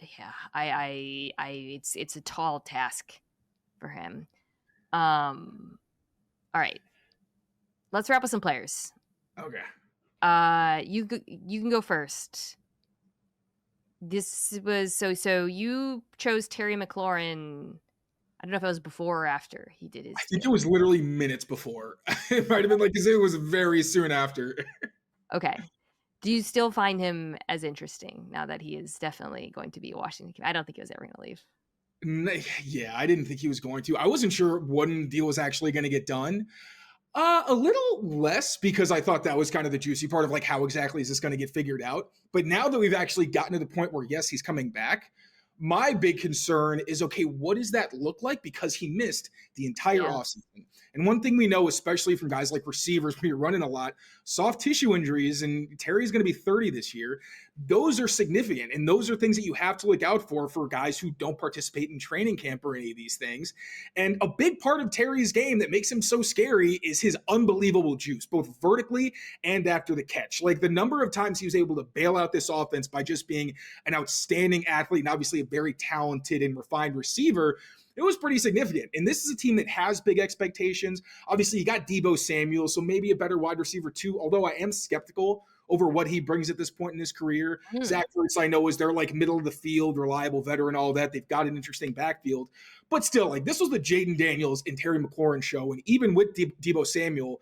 yeah, it's a tall task for him. All right, let's wrap with some players. Okay. You can go first. This was so you chose Terry McLaurin. I don't know if it was before or after he did I his think it deal. was literally minutes before. It might have been like, because it was very soon after. Okay. Do you still find him as interesting now that he is definitely going to be a Washington? I don't think he was ever going to leave. Yeah, I didn't think he was going to. I wasn't sure one deal was actually going to get done. A little less because I thought that was kind of the juicy part of like how exactly is this going to get figured out. But now that we've actually gotten to the point where yes, he's coming back, my big concern is okay, what does that look like? Because he missed the entire Yeah. offseason. And one thing we know, especially from guys like receivers, when you're running a lot, soft tissue injuries, and Terry's going to be 30 this year, those are significant. And those are things that you have to look out for guys who don't participate in training camp or any of these things. And a big part of Terry's game that makes him so scary is his unbelievable juice, both vertically and after the catch. Like the number of times he was able to bail out this offense by just being an outstanding athlete and obviously a very talented and refined receiver, it was pretty significant. And this is a team that has big expectations. Obviously, you got Deebo Samuel, so maybe a better wide receiver too, although I am skeptical over what he brings at this point in his career. Zach Ertz, I know, is their like middle of the field, reliable veteran, all that. They've got an interesting backfield. But still, like this was the Jaden Daniels and Terry McLaurin show. And even with Deebo Samuel,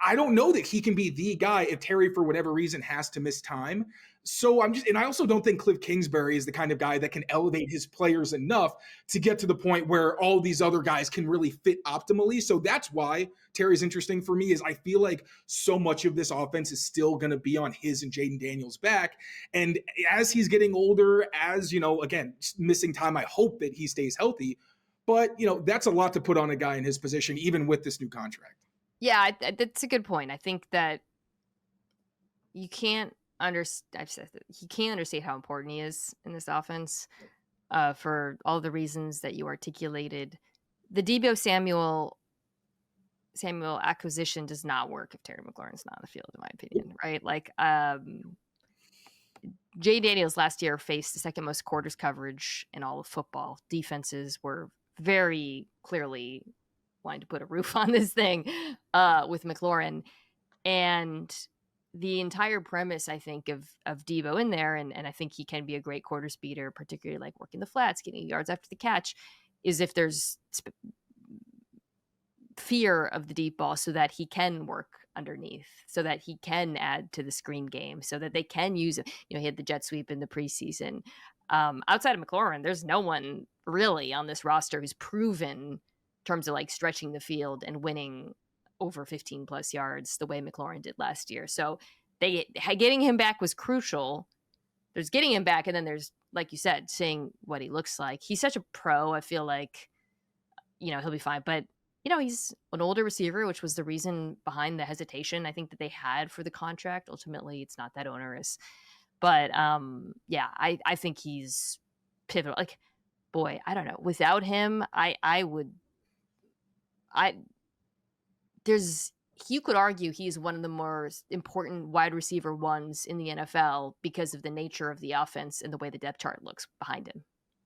I don't know that he can be the guy if Terry, for whatever reason, has to miss time. So and I also don't think Cliff Kingsbury is the kind of guy that can elevate his players enough to get to the point where all these other guys can really fit optimally. So that's why Terry's interesting for me is I feel like so much of this offense is still going to be on his and Jaden Daniels' back. And as he's getting older, as, again, missing time, I hope that he stays healthy. But, that's a lot to put on a guy in his position, even with this new contract. Yeah, that's a good point. I think that you can't I've said that he can't understate how important he is in this offense for all the reasons that you articulated. The Deebo Samuel acquisition does not work if Terry McLaurin's not on the field, in my opinion, right? Like Jay Daniels last year faced the second most quarters coverage in all of football. Defenses were very clearly wanting to put a roof on this thing with McLaurin. And the entire premise, I think, of Deebo in there, and I think he can be a great quarter speeder, particularly like working the flats, getting yards after the catch, is if there's fear of the deep ball so that he can work underneath, so that he can add to the screen game, so that they can use it. He had the jet sweep in the preseason. Outside of McLaurin, there's no one really on this roster who's proven in terms of like stretching the field and winning over 15 plus yards the way McLaurin did last year. So getting him back was crucial. There's getting him back, and then there's, like you said, seeing what he looks like. He's such a pro. I feel like, he'll be fine. But, he's an older receiver, which was the reason behind the hesitation I think that they had for the contract. Ultimately, it's not that onerous. But, yeah, I think he's pivotal. Like, boy, I don't know. Without him, you could argue he's one of the more important wide receiver ones in the NFL because of the nature of the offense and the way the depth chart looks behind him.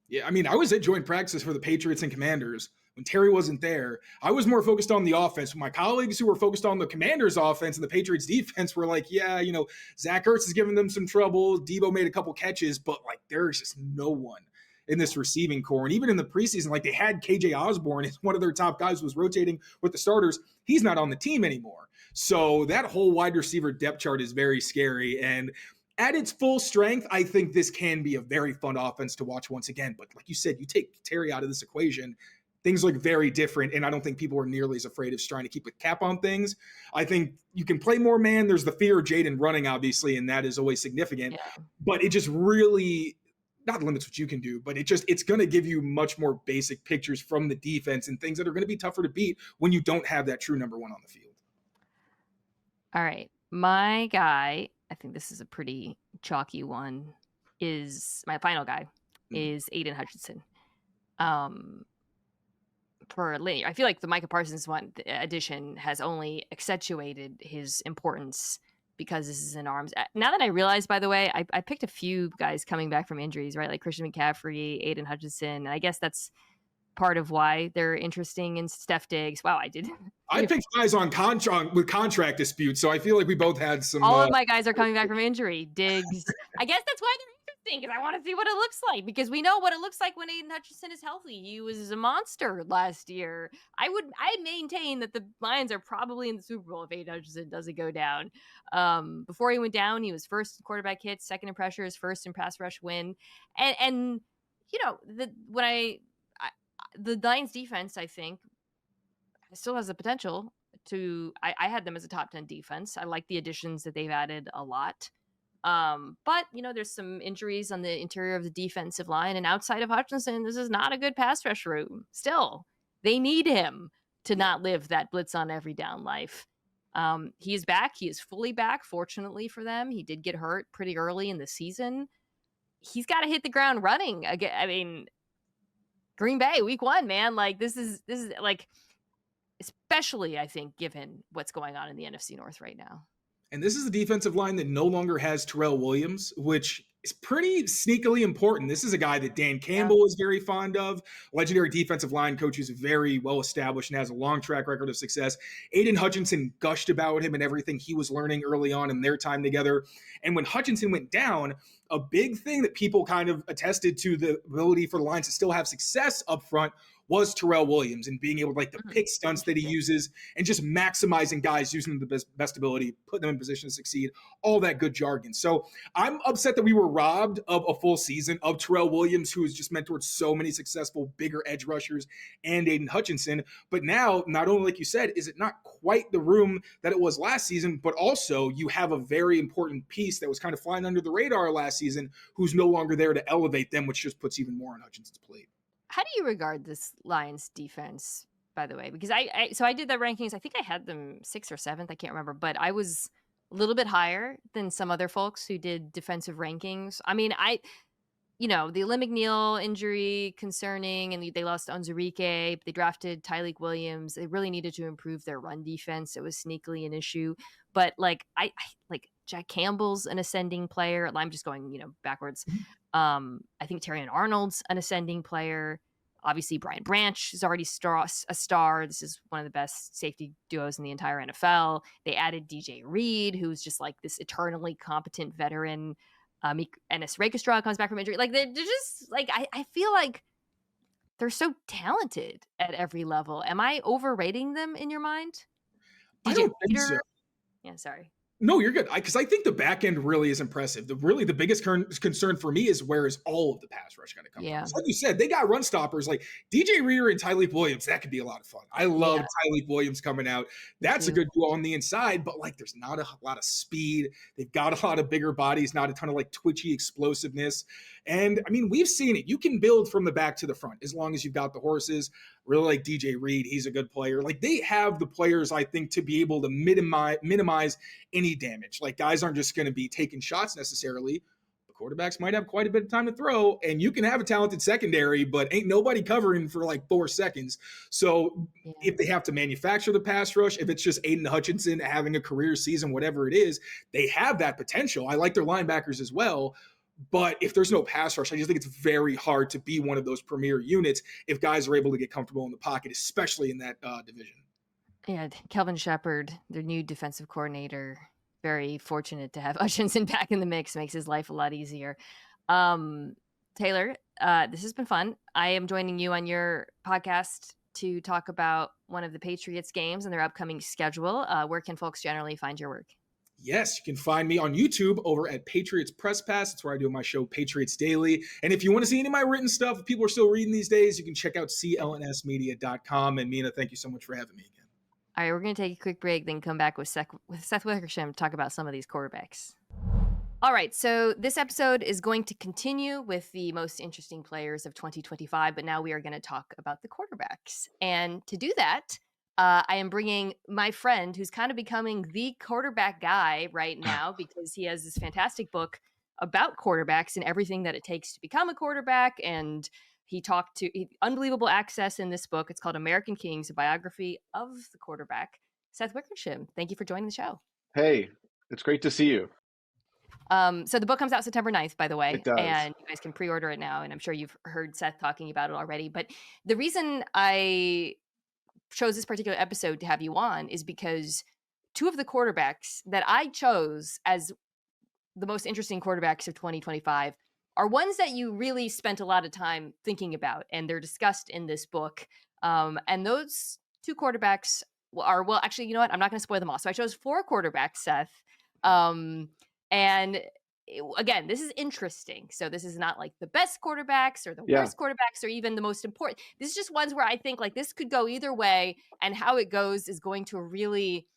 Yeah, I mean, I was at joint practice for the Patriots and Commanders when Terry wasn't there. I was more focused on the offense. My colleagues who were focused on the Commanders offense and the Patriots defense were like, yeah, Zach Ertz is giving them some trouble. Deebo made a couple catches, but like there's just no one in this receiving core. And even in the preseason, like they had KJ Osborne as one of their top guys who was rotating with the starters. He's not on the team anymore. So that whole wide receiver depth chart is very scary. And at its full strength, I think this can be a very fun offense to watch once again. But like you said, you take Terry out of this equation, things look very different. And I don't think people are nearly as afraid of trying to keep a cap on things. I think you can play more man. There's the fear of Jaden running, obviously, and that is always significant. Yeah. But it just really not limits what you can do, but it's going to give you much more basic pictures from the defense and things that are going to be tougher to beat when you don't have that true number one on the field. All right. My guy, I think this is a pretty chalky one, is my final guy is Aidan Hutchinson. For Lenny, I feel like the Micah Parsons addition has only accentuated his importance because this is in arms. Now that I realize, by the way, I picked a few guys coming back from injuries, right? Like Christian McCaffrey, Aidan Hutchinson. And I guess that's part of why they're interesting in Steph Diggs. Wow, I picked guys on with contract disputes, so I feel like we both had some. All of my guys are coming back from injury. Diggs. I guess that's why they're interesting because I want to see what it looks like, because we know what it looks like when Aidan Hutchinson is healthy. He was a monster last year. I maintain that the Lions are probably in the Super Bowl if Aidan Hutchinson doesn't go down. Before he went down, he was first in quarterback hits, second in pressures, first in pass rush win. And the Lions defense, I think, still has the potential to. I had them as a top 10 defense. I like the additions that they've added a lot. But there's some injuries on the interior of the defensive line, and outside of Hutchinson, this is not a good pass rush room. Still, they need him to not live that blitz on every down life. He is back. He is fully back. Fortunately for them, he did get hurt pretty early in the season. He's got to hit the ground running again. I mean, Green Bay, week 1, man. Like this is like, especially I think given what's going on in the NFC North right now. And this is a defensive line that no longer has Terrell Williams, which is pretty sneakily important. This is a guy that Dan Campbell is very fond of, legendary defensive line coach who's very well established and has a long track record of success. Aidan Hutchinson gushed about him and everything he was learning early on in their time together. And when Hutchinson went down, a big thing that people kind of attested to the ability for the Lions to still have success up front was Terrell Williams and being able to the pick stunts that he uses and just maximizing guys using the best ability, putting them in position to succeed, all that good jargon. So I'm upset that we were robbed of a full season of Terrell Williams, who has just mentored so many successful bigger edge rushers, and Aidan Hutchinson. But now, not only, like you said, is it not quite the room that it was last season, but also you have a very important piece that was kind of flying under the radar last season who's no longer there to elevate them, which just puts even more on Hutchinson's plate. How do you regard this Lions defense, by the way? Because I did the rankings. I think I had them 6th or 7th. I can't remember, but I was a little bit higher than some other folks who did defensive rankings. I mean, the Lim McNeil injury concerning, and they lost Onwuzurike. They drafted Tyreek Williams. They really needed to improve their run defense. It was sneakily an issue, but I Jack Campbell's an ascending player. I'm just going, backwards. I think Terrion Arnold's an ascending player. Obviously, Brian Branch is already a star. This is one of the best safety duos in the entire NFL. They added DJ Reed, who's just like this eternally competent veteran. Ennis Rakestraw comes back from injury. Like, they're just like, I feel like they're so talented at every level. Am I overrating them in your mind? I don't think so. Yeah, sorry. No, you're good. Because I think the back end really is impressive. The biggest concern for me is where is all of the pass rush going to come from. So like you said, they got run stoppers like DJ Reader and Tyreek Williams. That could be a lot of fun. I love Tyreek Williams coming out. That's a good duo on the inside, but there's not a lot of speed. They've got a lot of bigger bodies, not a ton of twitchy explosiveness. And I mean, we've seen it. You can build from the back to the front as long as you've got the horses. Really like DJ Reed. He's a good player. They have the players, I think, to be able to minimize any damage. Guys aren't just going to be taking shots necessarily. The quarterbacks might have quite a bit of time to throw, and you can have a talented secondary, but ain't nobody covering for 4 seconds. So if they have to manufacture the pass rush, if it's just Aidan Hutchinson having a career season, whatever it is, they have that potential. I like their linebackers as well. But if there's no pass rush, I just think it's very hard to be one of those premier units if guys are able to get comfortable in the pocket, especially in that division. Yeah, Kelvin Shepard, their new defensive coordinator, very fortunate to have Hutchinson back in the mix, makes his life a lot easier. Taylor, this has been fun. I am joining you on your podcast to talk about one of the Patriots games and their upcoming schedule. Where can folks generally find your work? Yes, you can find me on YouTube over at Patriots Press Pass. That's where I do my show, Patriots Daily. And if you want to see any of my written stuff, if people are still reading these days, you can check out clnsmedia.com. And Mina, thank you so much for having me again. All right, we're going to take a quick break, then come back with Seth Wickersham to talk about some of these quarterbacks. All right, so this episode is going to continue with the most interesting players of 2025, but now we are going to talk about the quarterbacks. And to do that, I am bringing my friend who's kind of becoming the quarterback guy right now because he has this fantastic book about quarterbacks and everything that it takes to become a quarterback. And he talked to unbelievable access in this book. It's called American Kings, a biography of the quarterback. Seth Wickersham, thank you for joining the show. Hey, it's great to see you. So the book comes out September 9th, by the way. It does. And you guys can pre-order it now. And I'm sure you've heard Seth talking about it already. But the reason I chose this particular episode to have you on is because 2 of the quarterbacks that I chose as the most interesting quarterbacks of 2025 are ones that you really spent a lot of time thinking about, and they're discussed in this book. And those two quarterbacks are, well, actually, you know what? I'm not going to spoil them all. So I chose 4 quarterbacks, Seth. And again, this is interesting. So this is not like the best quarterbacks or the worst quarterbacks or even the most important. This is just ones where I think like this could go either way, and how it goes is going to really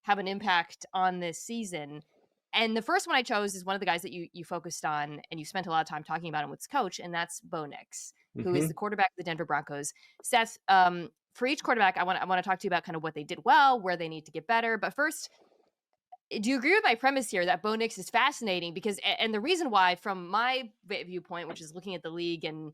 have an impact on this season. And the first one I chose is one of the guys that you focused on, and you spent a lot of time talking about him with his coach, and that's Bo Nix, who is the quarterback of the Denver Broncos. Seth, for each quarterback, I want to talk to you about kind of what they did well, where they need to get better. But first, do you agree with my premise here that Bo Nix is fascinating? Because, and the reason why, from my viewpoint, which is looking at the league and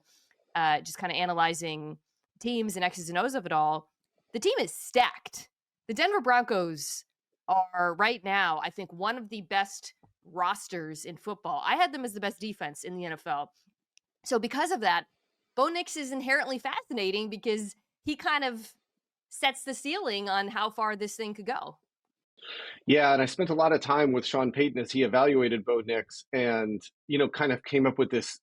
just kind of analyzing teams and X's and O's of it all, the team is stacked. The Denver Broncos are right now, I think, one of the best rosters in football. I had them as the best defense in the NFL. So because of that, Bo Nix is inherently fascinating because he kind of sets the ceiling on how far this thing could go. Yeah, and I spent a lot of time with Sean Payton as he evaluated Bo Nix and, kind of came up with this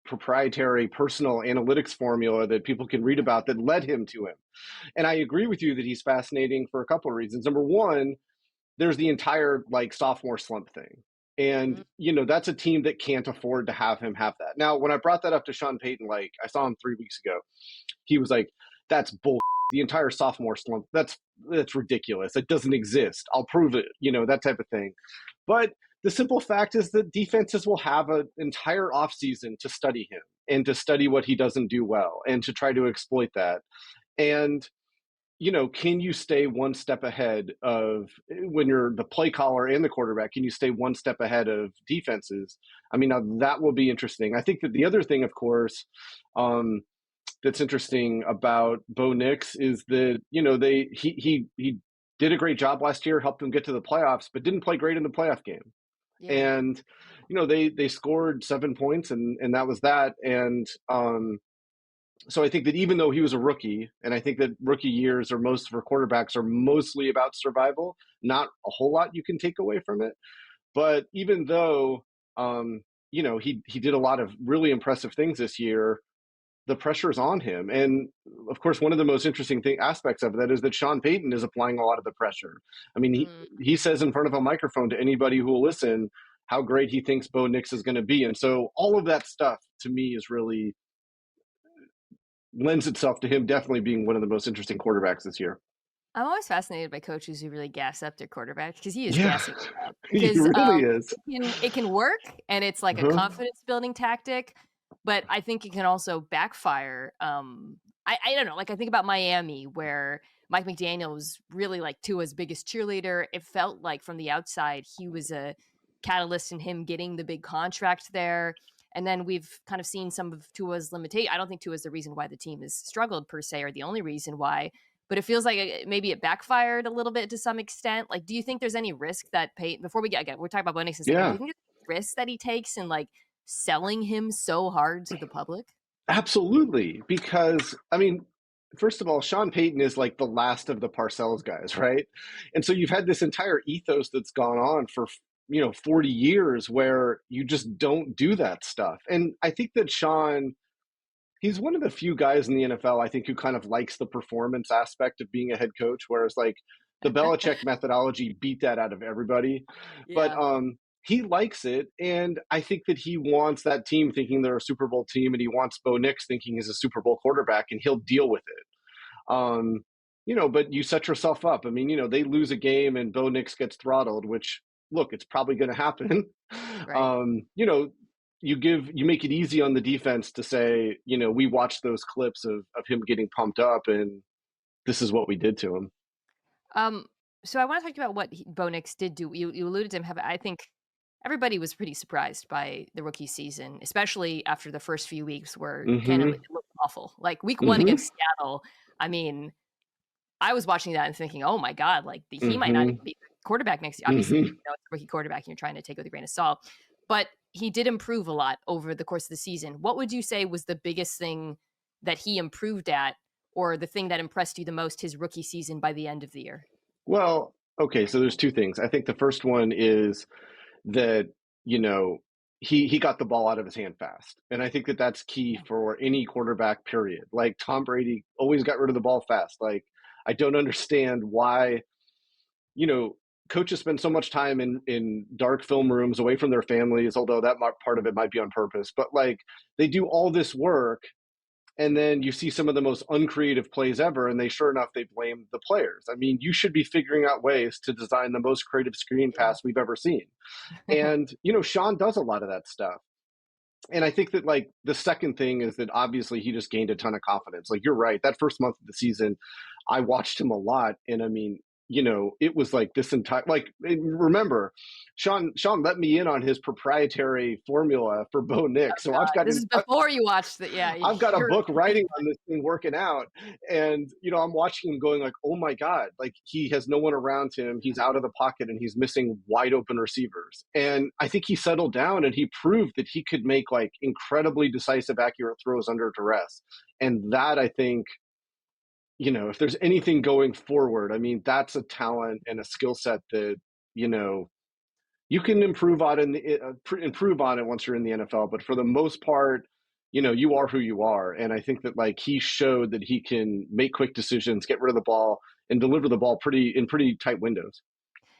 proprietary personal analytics formula that people can read about that led him to him. And I agree with you that he's fascinating for a couple of reasons. Number one, there's the entire sophomore slump thing. And, that's a team that can't afford to have him have that. Now, when I brought that up to Sean Payton, I saw him 3 weeks ago, he was like, that's bull. The entire sophomore slump, that's ridiculous. It doesn't exist. I'll prove it, that type of thing. But the simple fact is that defenses will have an entire offseason to study him and to study what he doesn't do well and to try to exploit that. And can you stay one step ahead of, when you're the play caller and the quarterback, can you stay one step ahead of defenses? I mean, that will be interesting. I think that the other thing, of course, that's interesting about Bo Nix is that, he did a great job last year, helped them get to the playoffs, but didn't play great in the playoff game. Yeah. And, they scored 7 points and that was that. And, so I think that even though he was a rookie, and I think that rookie years for quarterbacks are mostly about survival, not a whole lot you can take away from it. But even though, he did a lot of really impressive things this year, the pressure is on him. And of course, one of the most interesting aspects of that is that Sean Payton is applying a lot of the pressure. I mean, he says in front of a microphone to anybody who will listen how great he thinks Bo Nix is going to be. And so all of that stuff to me is really lends itself to him definitely being one of the most interesting quarterbacks this year. I'm always fascinated by coaches who really gas up their quarterback because he is gassing up. Because, he really is. It can work, and it's like a confidence building tactic, but I think it can also backfire. I don't know. I think about Miami, where Mike McDaniel was really Tua's biggest cheerleader. It felt like from the outside he was a catalyst in him getting the big contract there. And then we've kind of seen some of Tua's limitation. I don't think Tua's the reason why the team has struggled per se, or the only reason why, but it feels like maybe it backfired a little bit to some extent. Do you think there's any risk that Payton, before we get, again, we're talking about Bo Nix in a second, do you think there's risk that he takes in selling him so hard to the public? Absolutely. Because, first of all, Sean Payton is the last of the Parcells guys, right? And so you've had this entire ethos that's gone on for 40 years where you just don't do that stuff. And I think that Sean, he's one of the few guys in the NFL, I think, who kind of likes the performance aspect of being a head coach, whereas the Belichick methodology beat that out of everybody. Yeah. But he likes it. And I think that he wants that team thinking they're a Super Bowl team, and he wants Bo Nix thinking he's a Super Bowl quarterback, and he'll deal with it. But you set yourself up. They lose a game and Bo Nix gets throttled, which, look, it's probably going to happen. Right. You make it easy on the defense to say, we watched those clips of him getting pumped up, and this is what we did to him. So I want to talk about what Bo Nix did do. You alluded to him. I think everybody was pretty surprised by the rookie season, especially after the first few weeks where candidly it looked awful. Week 1 against Seattle, I was watching that and thinking, oh my God, he might not even be the quarterback next year. Obviously, it's a rookie quarterback and you're trying to take it with a grain of salt. But he did improve a lot over the course of the season. What would you say was the biggest thing that he improved at, or the thing that impressed you the most his rookie season by the end of the year? Well, okay, so there's 2 things. I think the first one is that, he got the ball out of his hand fast. And I think that that's key for any quarterback, period. Like Tom Brady always got rid of the ball fast. Like, I don't understand why, coaches spend so much time in dark film rooms away from their families, although that part of it might be on purpose. But like, they do all this work, and then you see some of the most uncreative plays ever, and they blame the players. I mean, you should be figuring out ways to design the most creative screen pass we've ever seen. And, Sean does a lot of that stuff. And I think that, like, the second thing is that obviously he just gained a ton of confidence. Like, you're right. That first month of the season, I watched him a lot. And I mean, it was like this entire, like, remember, Sean let me in on his proprietary formula for Bo Nix. So this is before you watched it. Yeah. I've got a book writing on this thing, working out. And, I'm watching him going like, oh my God, like, he has no one around him. He's out of the pocket and he's missing wide open receivers. And I think he settled down and he proved that he could make like incredibly decisive, accurate throws under duress. And that, I think, if there's anything going forward, I mean, that's a talent and a skill set that, you can improve on it once you're in the NFL. But for the most part, you are who you are. And I think that, like, he showed that he can make quick decisions, get rid of the ball, and deliver the ball in pretty tight windows.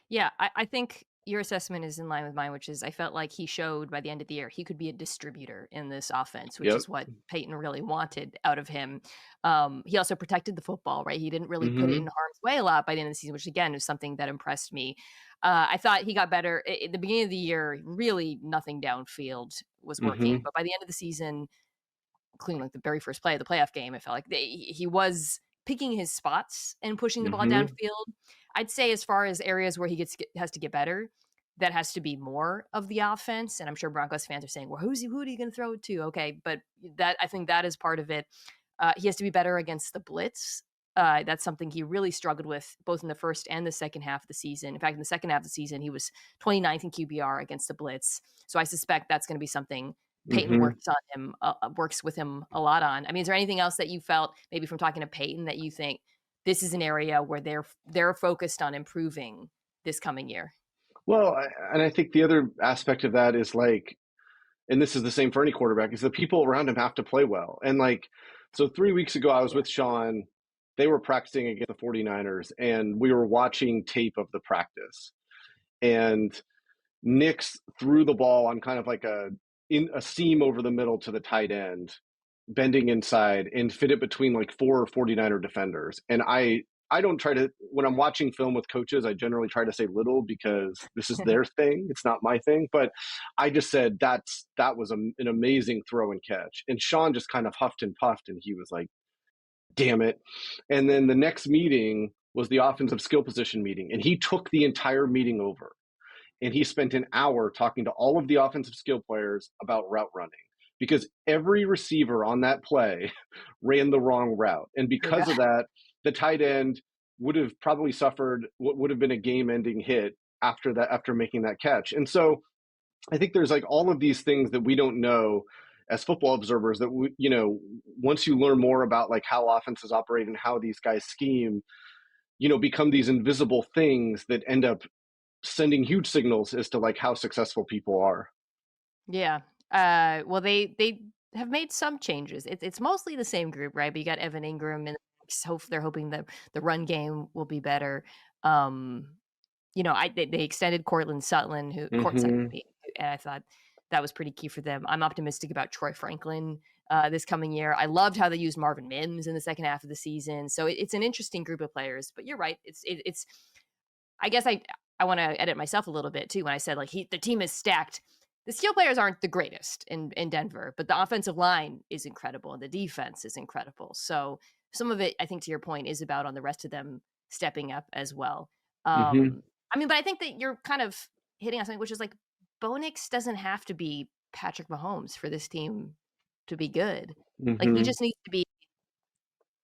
Yeah, I think your assessment is in line with mine, which is I felt like he showed by the end of the year he could be a distributor in this offense, which is what Peyton really wanted out of him. He also protected the football, right? He didn't really put it in harm's way a lot by the end of the season, which again is something that impressed me. I thought he got better at the beginning of the year. Really, nothing downfield was working, but by the end of the season, including like the very first play of the playoff game, I felt like he was picking his spots and pushing the ball downfield. I'd say as far as areas where he has to get better, that has to be more of the offense. And I'm sure Broncos fans are saying, well, who are you going to throw it to? Okay. But I think that is part of it. He has to be better against the blitz. That's something he really struggled with both in the first and the second half of the season. In fact, in the second half of the season, he was 29th in QBR against the blitz. So I suspect that's going to be something Peyton works with him a lot on. I mean, is there anything else that you felt maybe from talking to Peyton that you think this is an area where they're focused on improving this coming year? Well, and I think the other aspect of that is, like, and this is the same for any quarterback, is the people around him have to play well. And like, so 3 weeks ago, I was with Sean. They were practicing against the 49ers, and we were watching tape of the practice. And Nix threw the ball on kind of like a seam over the middle to the tight end, bending inside, and fit it between like 4 49er defenders. And I don't try to, when I'm watching film with coaches, I generally try to say little because this is their thing. It's not my thing. But I just said that was an amazing throw and catch. And Sean just kind of huffed and puffed, and he was like, damn it. And then the next meeting was the offensive skill position meeting, and he took the entire meeting over. And he spent an hour talking to all of the offensive skill players about route running, because every receiver on that play ran the wrong route. And because of that, the tight end would have probably suffered what would have been a game-ending hit after making that catch. And so I think there's like all of these things that we don't know as football observers that we, once you learn more about like how offenses operate and how these guys scheme, become these invisible things that end up sending huge signals as to like how successful people are. Yeah. Well, they have made some changes. It's mostly the same group, right? But you got Evan Ingram, and they're hoping that the run game will be better. They extended Courtland Sutton, and I thought that was pretty key for them. I'm optimistic about Troy Franklin this coming year. I loved how they used Marvin Mims in the second half of the season. So it's an interesting group of players. But you're right. It's. I guess I want to edit myself a little bit too when I said like the team is stacked. The skill players aren't the greatest in Denver, but the offensive line is incredible and the defense is incredible. So some of it, I think, to your point, is about on the rest of them stepping up as well. I mean, but I think that you're kind of hitting on something, which is like Bo Nix doesn't have to be Patrick Mahomes for this team to be good. Like he just needs to be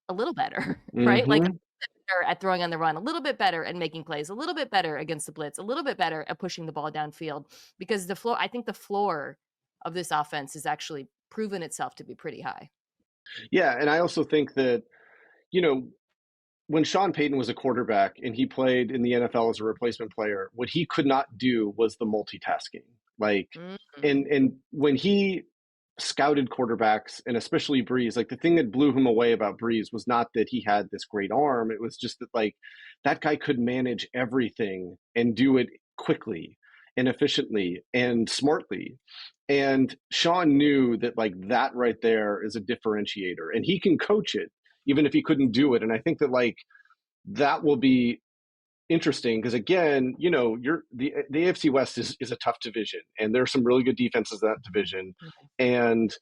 a little better, right? Like better at throwing on the run, a little bit better at making plays, a little bit better against the blitz, a little bit better at pushing the ball downfield, because I think the floor of this offense has actually proven itself to be pretty high. Yeah. And I also think that, when Sean Payton was a quarterback and he played in the NFL as a replacement player, what he could not do was the multitasking. Like, Mm-hmm. and when he scouted quarterbacks, and especially Breeze, like the thing that blew him away about Breeze was not that he had this great arm. It was just that like that guy could manage everything and do it quickly and efficiently and smartly. And Sean knew that like that right there is a differentiator, and he can coach it even if he couldn't do it. And I think that like that will be interesting because again, you know, the AFC West is a tough division, and there's some really good defenses in that division, and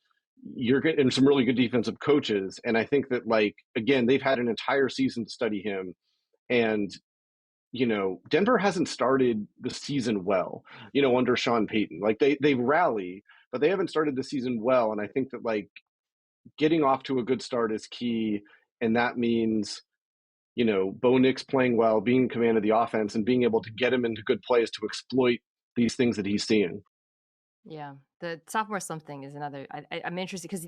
you're getting some really good defensive coaches. And I think that like again, they've had an entire season to study him, and you know, Denver hasn't started the season well, you know, under Sean Payton. Like they rally, but they haven't started the season well. And I think that like getting off to a good start is key, and that means you know, Bo Nix playing well, being in command of the offense, and being able to get him into good plays to exploit these things that he's seeing. Yeah, the sophomore slump thing is another. I'm interested because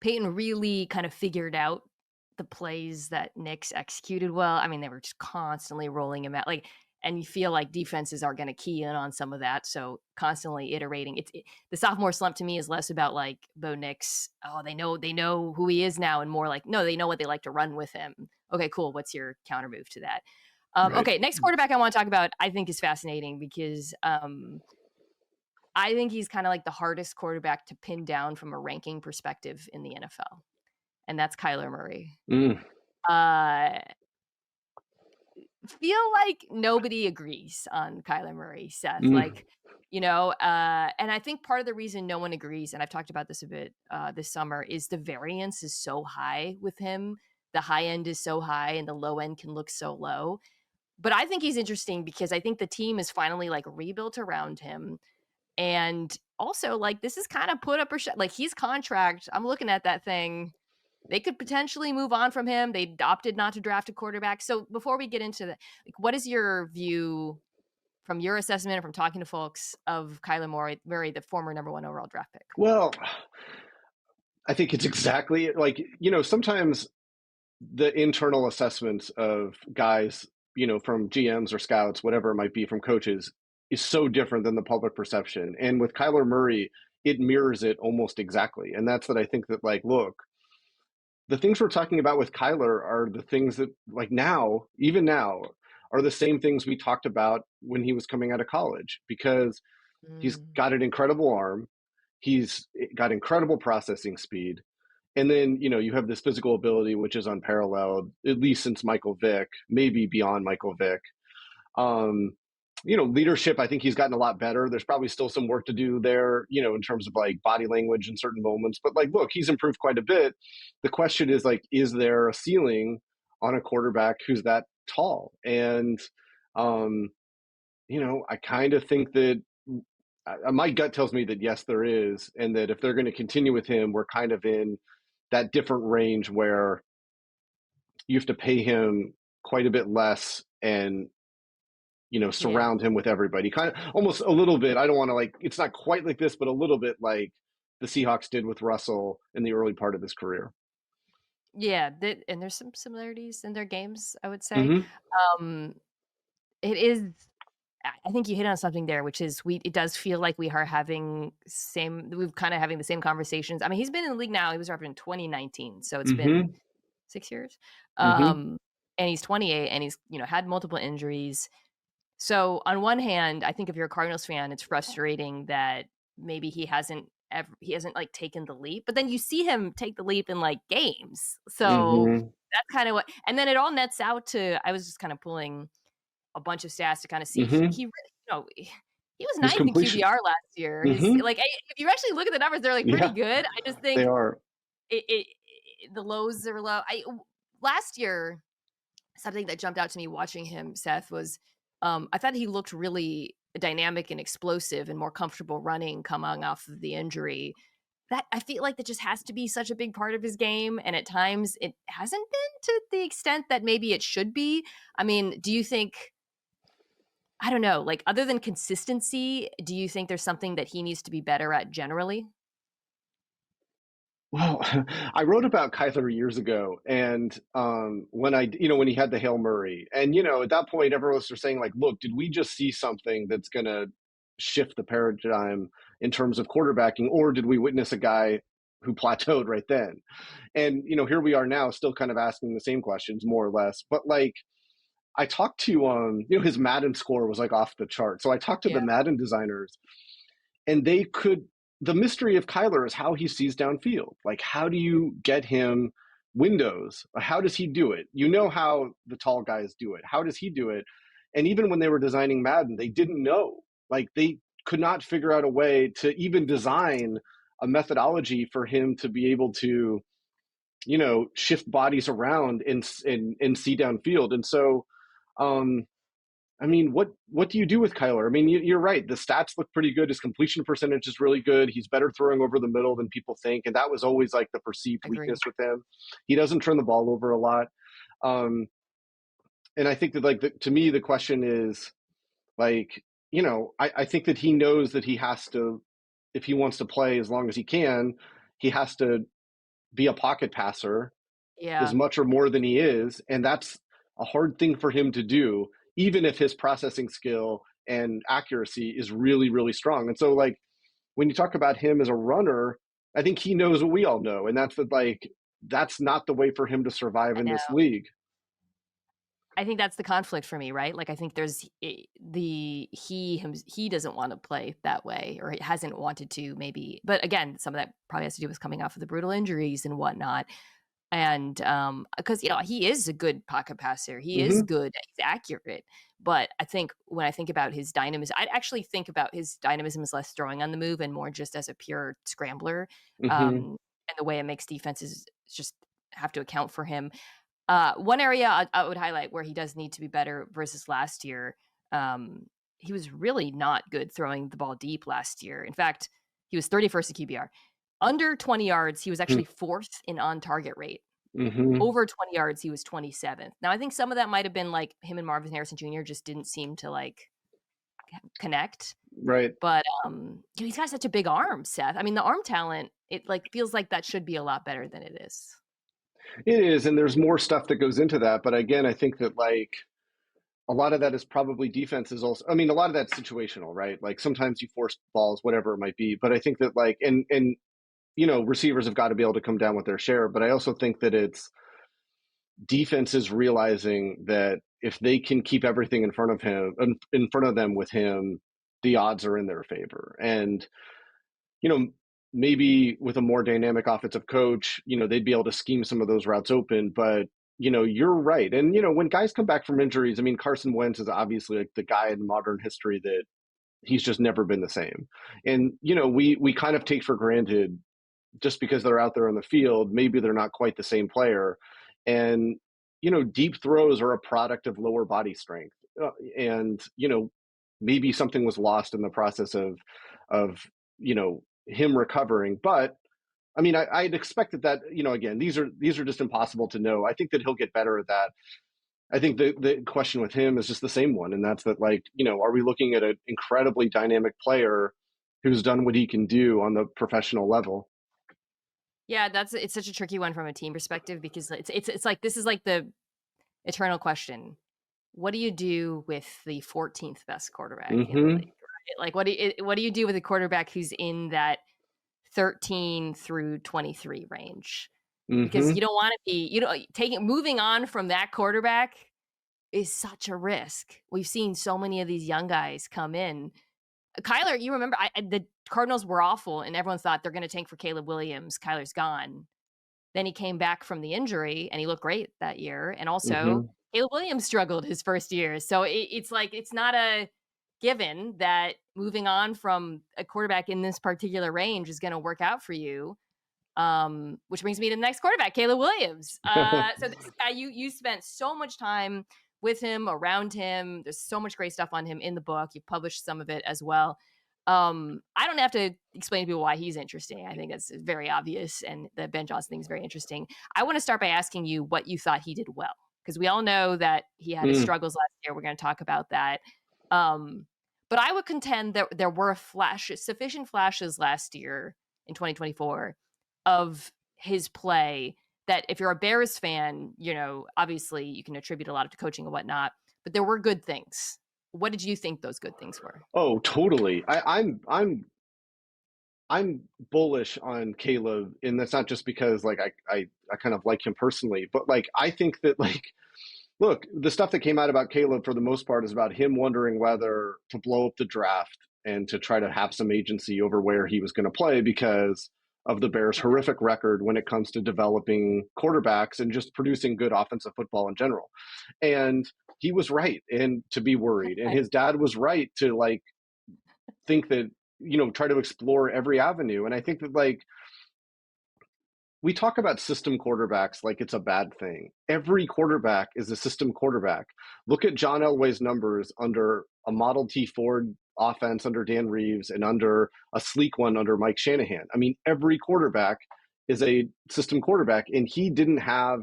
Peyton really kind of figured out the plays that Knicks executed well. I mean, they were just constantly rolling him out, like, and you feel like defenses are going to key in on some of that. So constantly iterating. The sophomore slump to me is less about like Bo Nix. Oh, they know who he is now, and more like no, they know what they like to run with him. Okay, cool. What's your counter move to that? Right. Okay, next quarterback I want to talk about, I think is fascinating because I think he's kind of like the hardest quarterback to pin down from a ranking perspective in the NFL, and that's Kyler Murray. Feel like nobody agrees on Kyler Murray, Seth. Like, you know, and I think part of the reason no one agrees, and I've talked about this a bit this summer, is the variance is so high with him. The high end is so high, and the low end can look so low. But I think he's interesting because I think the team is finally like rebuilt around him. And also, like, this is kind of put up or shut. Like, his contract, I'm looking at that thing. They could potentially move on from him. They opted not to draft a quarterback. So before we get into that, like, what is your view from your assessment and from talking to folks of Kyler Murray, the former number 1 overall draft pick? Well, I think it's exactly like, you know, sometimes the internal assessments of guys, you know, from GMs or scouts, whatever it might be, from coaches, is so different than the public perception. And with Kyler Murray, it mirrors it almost exactly. And that's that I think that, like, look, the things we're talking about with Kyler are the things that, like, now, even now, are the same things we talked about when he was coming out of college, because he's got an incredible arm. He's got incredible processing speed. And then, you know, you have this physical ability, which is unparalleled, at least since Michael Vick, maybe beyond Michael Vick. You know, leadership, I think he's gotten a lot better. There's probably still some work to do there, you know, in terms of like body language in certain moments. But like, look, he's improved quite a bit. The question is like, is there a ceiling on a quarterback who's that tall? And, you know, I kind of think that my gut tells me that yes, there is. And that if they're going to continue with him, we're kind of in that different range where you have to pay him quite a bit less and, you know, surround him with everybody. Kind of almost a little bit. I don't want to like, it's not quite like this, but a little bit like the Seahawks did with Russell in the early part of his career. Yeah. And there's some similarities in their games, I would say. Mm-hmm. It is, I think you hit on something there, which is it does feel like we've kind of having the same conversations. I mean, he's been in the league now. He was drafted in 2019. So it's been 6 years. And he's 28 and he's, you know, had multiple injuries. So on one hand, I think if you're a Cardinals fan, it's frustrating that maybe he hasn't like taken the leap, but then you see him take the leap in like games. So that's kind of what, and then it all nets out to, I was just kind of pulling a bunch of stats to kind of see he really, you know, he was ninth in QBR last year. Like, if you actually look at the numbers, they're like pretty good. I just think they are. The lows are low. Last year, something that jumped out to me watching him, Seth, was I thought he looked really dynamic and explosive and more comfortable running coming off of the injury. That I feel like that just has to be such a big part of his game. And at times it hasn't been to the extent that maybe it should be. I mean, do you think, I don't know, like other than consistency, do you think there's something that he needs to be better at generally? Well, I wrote about Kyler years ago, and when when he had the Hail Murray, and, you know, at that point, everyone was saying like, look, did we just see something that's going to shift the paradigm in terms of quarterbacking, or did we witness a guy who plateaued right then? And, here we are now still kind of asking the same questions more or less. But like, I talked to, his Madden score was like off the chart. So I talked to the Madden designers, and the mystery of Kyler is how he sees downfield. Like, how do you get him windows? How does he do it? You know how the tall guys do it. How does he do it? And even when they were designing Madden, they didn't know. Like, they could not figure out a way to even design a methodology for him to be able to, shift bodies around and see downfield. And so, what do you do with Kyler? I mean, you're right. The stats look pretty good. His completion percentage is really good. He's better throwing over the middle than people think. And that was always like the perceived weakness with him. He doesn't turn the ball over a lot. And I think that to me, the question is like, I think that he knows that he has to, if he wants to play as long as he can, he has to be a pocket passer as much or more than he is. And that's a hard thing for him to do, even if his processing skill and accuracy is really, really strong. And so, like, when you talk about him as a runner, I think he knows what we all know. And that's that's not the way for him to survive in this league. I think that's the conflict for me, right? Like, I think there's he doesn't want to play that way, or he hasn't wanted to, maybe. But again, some of that probably has to do with coming off of the brutal injuries and whatnot. And because he is a good pocket passer, he is good, he's accurate. But I think when I think about his dynamism, I'd actually think about his dynamism as less throwing on the move and more just as a pure scrambler. And the way it makes defenses just have to account for him. One area I would highlight where he does need to be better versus last year. He was really not good throwing the ball deep last year. In fact, he was 31st in QBR. Under 20 yards, he was actually 4th in on-target rate. Over 20 yards, he was 27th. Now, I think some of that might have been like him and Marvin Harrison Jr. just didn't seem to like connect. Right. But he's got such a big arm, Seth. I mean, the arm talent, it like feels like that should be a lot better than it is. It is, and there's more stuff that goes into that. But again, I think that like a lot of that is probably defenses also. I mean, a lot of that's situational, right? Like sometimes you force balls, whatever it might be. But I think that like, and receivers have got to be able to come down with their share. But I also think that it's defenses realizing that if they can keep everything in front of them with him, the odds are in their favor. And, maybe with a more dynamic offensive coach, they'd be able to scheme some of those routes open. But, you're right. And, when guys come back from injuries, I mean, Carson Wentz is obviously like the guy in modern history that he's just never been the same. And, we kind of take for granted just because they're out there on the field, maybe they're not quite the same player. And, deep throws are a product of lower body strength. And, maybe something was lost in the process of him recovering. But I mean, I'd expected that, again, these are just impossible to know. I think that he'll get better at that. I think the question with him is just the same one. And that's that, like, are we looking at an incredibly dynamic player who's done what he can do on the professional level? Yeah, it's such a tricky one from a team perspective, because it's like, this is like the eternal question. What do you do with the 14th best quarterback in the league? Right? Like, what do you do with a quarterback who's in that 13 through 23 range? Because you don't want to be, moving on from that quarterback is such a risk. We've seen so many of these young guys come in. Kyler, you remember the Cardinals were awful, and everyone thought they're going to tank for Caleb Williams. Kyler's gone. Then he came back from the injury, and he looked great that year. And also, Caleb Williams struggled his first year. So it's like, it's not a given that moving on from a quarterback in this particular range is going to work out for you. Which brings me to the next quarterback, Caleb Williams. So this guy, you spent so much time with him, around him. There's so much great stuff on him in the book. You published some of it as well. I don't have to explain to people why he's interesting. I think that's very obvious, and the Ben Johnson thing is very interesting. I want to start by asking you what you thought he did well, because we all know that he had his struggles last year. We're going to talk about that. But I would contend that there were sufficient flashes last year in 2024 of his play that if you're a Bears fan, obviously you can attribute a lot to coaching and whatnot, but there were good things what did you think those good things were? Oh, totally. I'm bullish on Caleb, and that's not just because like I kind of like him personally, but like I think that like look, the stuff that came out about Caleb for the most part is about him wondering whether to blow up the draft and to try to have some agency over where he was going to play because of the Bears' horrific record when it comes to developing quarterbacks and just producing good offensive football in general. And he was right and to be worried, and his dad was right to like think that, you know, try to explore every avenue. And I think that like we talk about system quarterbacks like it's a bad thing. Every quarterback is a system quarterback. Look at John Elway's numbers under a Model T Ford offense under Dan Reeves and under a sleek one under Mike Shanahan. I mean, every quarterback is a system quarterback, and he didn't have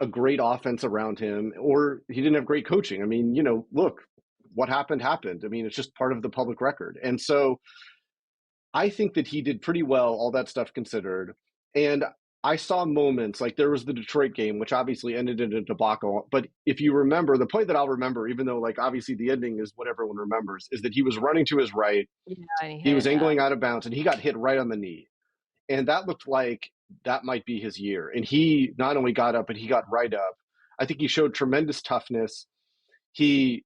a great offense around him, or he didn't have great coaching. I mean, you know, look, what happened. I mean, it's just part of the public record. And so I think that he did pretty well, all that stuff considered. And I saw moments like there was the Detroit game, which obviously ended in a debacle. But if you remember, the play that I'll remember, even though like obviously the ending is what everyone remembers, is that he was running to his right. Yeah, He was angling out of bounds and he got hit right on the knee. And that looked like that might be his year. And he not only got up, but he got right up. I think he showed tremendous toughness. I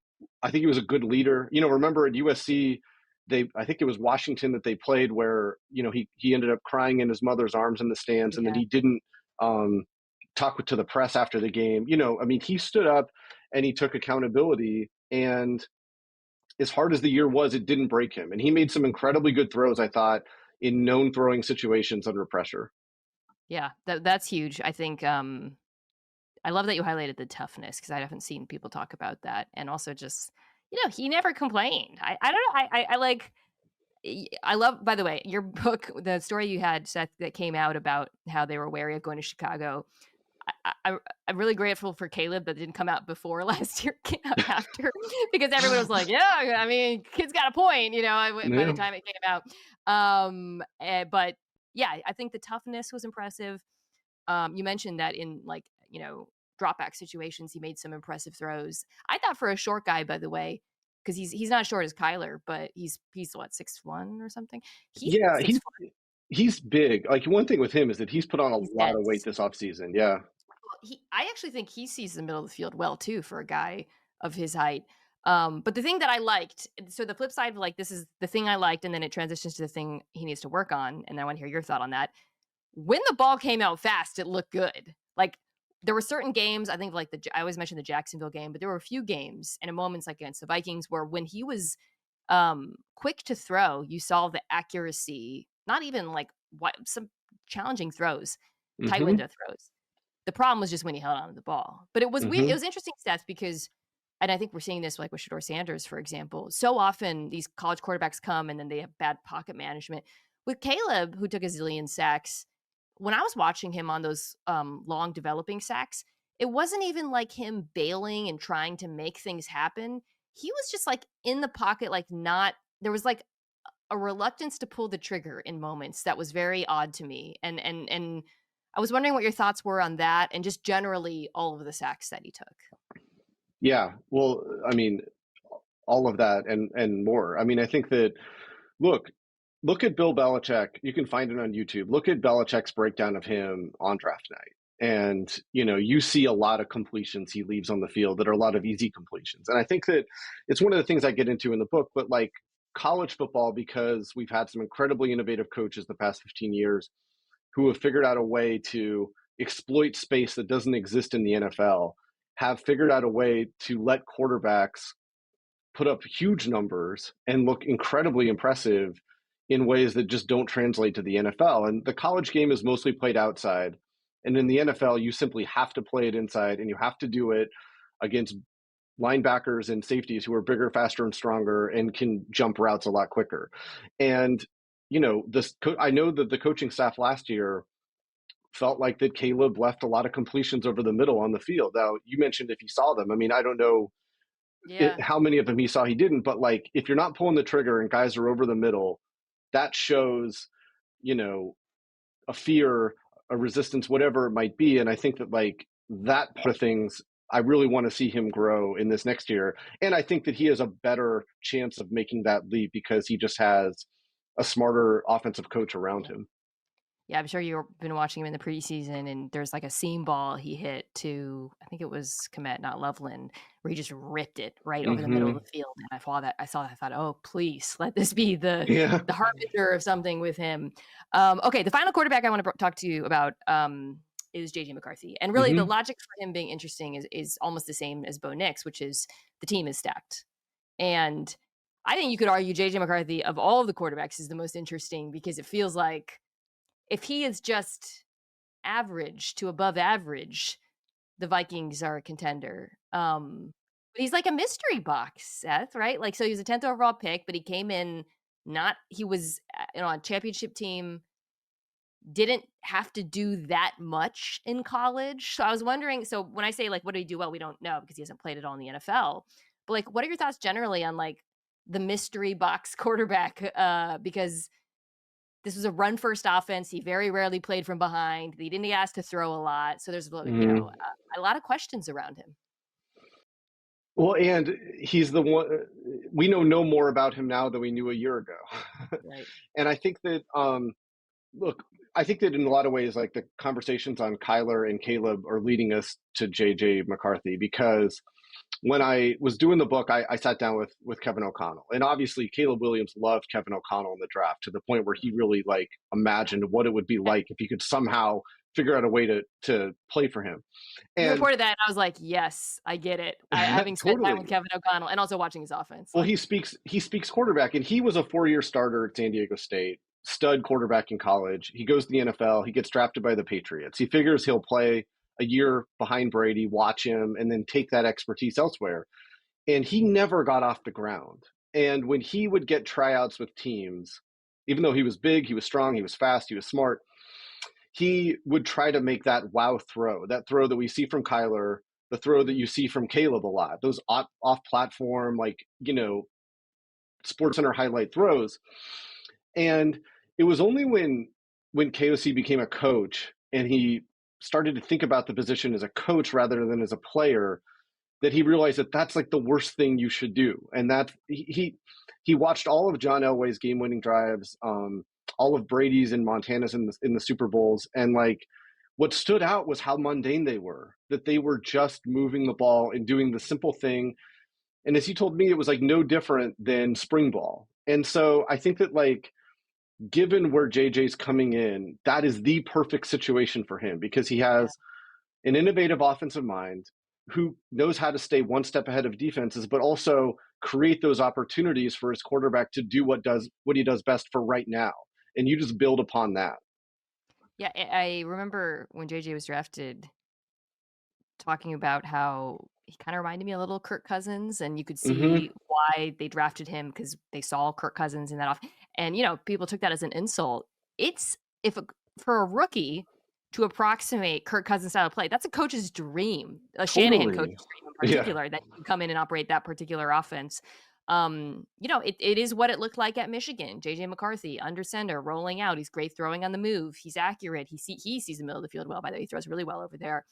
think he was a good leader. You know, remember at USC, I think it was Washington that they played where, you know, he ended up crying in his mother's arms in the stands, and then he didn't talk to the press after the game. You know, I mean, he stood up and he took accountability, and as hard as the year was, it didn't break him. And he made some incredibly good throws, I thought, in known throwing situations under pressure. Yeah, that's huge. I think I love that you highlighted the toughness because I haven't seen people talk about that, and also just, you know, he never complained. I don't know. I like. I love, by the way, your book, the story you had, Seth, that came out about how they were wary of going to Chicago. I'm really grateful for Caleb that didn't come out before last year, came out after, because everyone was like, yeah, I mean, kid's got a point, you know, by the time it came out. But yeah, I think the toughness was impressive. You mentioned that in like, you know, drop back situations, he made some impressive throws. I thought for a short guy, by the way, because he's not as short as Kyler, but he's what, 6'1" or something. He's big. Like one thing with him is that he's put on a lot dense. of weight this offseason. Yeah. I actually think he sees the middle of the field well too for a guy of his height. But the thing that I liked, so the flip side, like this is the thing I liked, and then it transitions to the thing he needs to work on, and I want to hear your thought on that. When the ball came out fast, it looked good. Like there were certain games, I think like I always mention the Jacksonville game, but there were a few games and moments like against the Vikings where when he was quick to throw, you saw the accuracy, not even like some challenging throws, tight window throws. The problem was just when he held on to the ball. But it was weird. It was interesting stats because, and I think we're seeing this like with Shedeur Sanders, for example. So often these college quarterbacks come and then they have bad pocket management. With Caleb, who took a zillion sacks, when I was watching him on those long developing sacks, it wasn't even like him bailing and trying to make things happen. He was just like in the pocket, like there was like a reluctance to pull the trigger in moments that was very odd to me. And I was wondering what your thoughts were on that and just generally all of the sacks that he took. Yeah. Well, I mean, all of that and more. I mean, I think that, look at Bill Belichick. You can find it on YouTube. Look at Belichick's breakdown of him on draft night. And, you know, you see a lot of completions he leaves on the field that are a lot of easy completions. And I think that it's one of the things I get into in the book, but like college football, because we've had some incredibly innovative coaches the past 15 years who have figured out a way to exploit space that doesn't exist in the NFL, have figured out a way to let quarterbacks put up huge numbers and look incredibly impressive in ways that just don't translate to the NFL. And the college game is mostly played outside. And in the NFL, you simply have to play it inside, and you have to do it against linebackers and safeties who are bigger, faster, and stronger and can jump routes a lot quicker. And, you know, I know that the coaching staff last year felt like that Caleb left a lot of completions over the middle on the field. Now, you mentioned if he saw them. I mean, I don't know how many of them he saw he didn't, but like if you're not pulling the trigger and guys are over the middle, that shows, you know, a fear, a resistance, whatever it might be. And I think that like that part of things I really want to see him grow in this next year. And I think that he has a better chance of making that leap because he just has a smarter offensive coach around him. Yeah, I'm sure you've been watching him in the preseason, and there's like a seam ball he hit to, I think it was Komet, not Loveland, where he just ripped it right over the middle of the field. And I saw that, I thought, oh, please let this be the harbinger of something with him. Okay, the final quarterback I want to talk to you about is JJ McCarthy. And really the logic for him being interesting is almost the same as Bo Nix, which is the team is stacked. And I think you could argue JJ McCarthy of all of the quarterbacks is the most interesting because it feels like if he is just average to above average, the Vikings are a contender. But he's like a mystery box, Seth, right? Like, so he was a 10th overall pick, but he came in he was on a championship team, didn't have to do that much in college. So I was wondering, so when I say like, what did he do well? We don't know because he hasn't played at all in the NFL. But like, what are your thoughts generally on like the mystery box quarterback? Because this was a run first offense. He very rarely played from behind. He didn't get asked to throw a lot. So there's a lot of questions around him. Well, and he's the one, we know no more about him now than we knew a year ago. Right. And I think that, look, I think that in a lot of ways, like the conversations on Kyler and Caleb are leading us to JJ McCarthy, because when I was doing the book, I sat down with Kevin O'Connell, and obviously Caleb Williams loved Kevin O'Connell in the draft to the point where he really like imagined what it would be like if he could somehow figure out a way to play for him. And you reported that, and I was like, yes, I get it. Having spent time with Kevin O'Connell and also watching his offense. Well, he speaks quarterback, and he was a 4-year starter at San Diego State, stud quarterback in college. He goes to the NFL. He gets drafted by the Patriots. He figures he'll play a year behind Brady, watch him, and then take that expertise elsewhere. And he never got off the ground. And when he would get tryouts with teams, even though he was big, he was strong, he was fast, he was smart, he would try to make that wow throw, that throw that we see from Kyler, the throw that you see from Caleb a lot, those off-platform, like, SportsCenter highlight throws. And it was only when KOC became a coach and he started to think about the position as a coach rather than as a player that he realized that that's like the worst thing you should do. And that he watched all of John Elway's game-winning drives, all of Brady's and Montana's in the Super Bowls, and like what stood out was how mundane they were, that they were just moving the ball and doing the simple thing. And as he told me, it was like no different than spring ball. And so I think that like, given where JJ's coming in, that is the perfect situation for him, because he has an innovative offensive mind who knows how to stay one step ahead of defenses, but also create those opportunities for his quarterback to do what he does best for right now. And you just build upon that. Yeah, I remember when JJ was drafted talking about how he kind of reminded me a little Kirk Cousins, and you could see why they drafted him because they saw Kirk Cousins in that off. And, people took that as an insult. It's for a rookie to approximate Kirk Cousins' style of play, that's a coach's dream, a Shanahan coach's dream in particular, that you come in and operate that particular offense. It is what it looked like at Michigan. JJ McCarthy, under center, rolling out. He's great throwing on the move. He's accurate. He sees the middle of the field well. By the way, he throws really well over there.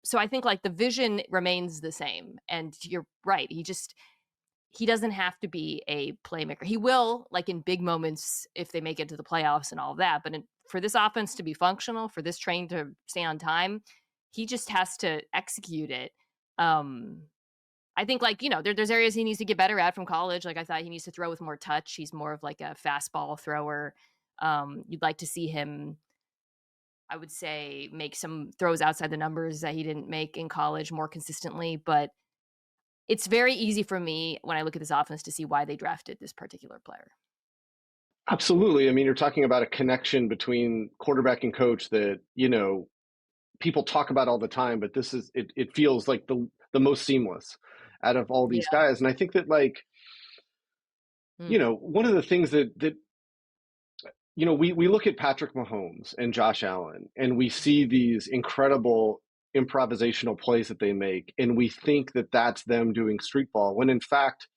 So I think like the vision remains the same. And you're right. He doesn't have to be a playmaker. He will, like in big moments, if they make it to the playoffs and all of that. But for this offense to be functional, for this train to stay on time, he just has to execute it. I think like, there's areas he needs to get better at from college. Like I thought he needs to throw with more touch. He's more of like a fastball thrower. You'd like to see him, I would say, make some throws outside the numbers that he didn't make in college more consistently. But it's very easy for me when I look at this offense to see why they drafted this particular player. Absolutely. I mean, you're talking about a connection between quarterback and coach that, people talk about all the time, but this is, it feels like the most seamless out of all these guys. And I think that like, one of the things that we look at Patrick Mahomes and Josh Allen, and we see these incredible improvisational plays that they make, and we think that that's them doing street ball, when in fact,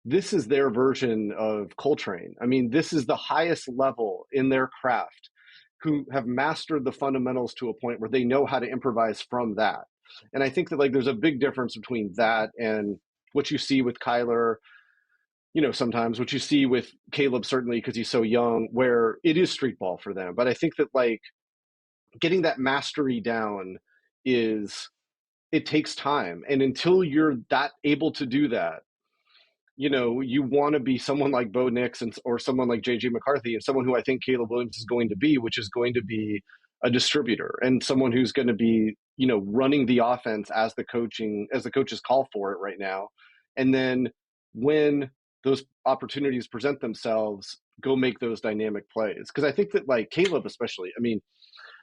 this is their version of Coltrane. I mean, this is the highest level in their craft, who have mastered the fundamentals to a point where they know how to improvise from that. And I think that like there's a big difference between that and what you see with Kyler, sometimes what you see with Caleb, certainly because he's so young, where it is street ball for them. But I think that like getting that mastery down it takes time. And until you're that able to do that, you want to be someone like Bo Nix or someone like JJ McCarthy, and someone who I think Caleb Williams is going to be, which is going to be a distributor and someone who's going to be, running the offense as the coaches call for it right now. And then when those opportunities present themselves, go make those dynamic plays. Because I think that like Caleb, especially, I mean,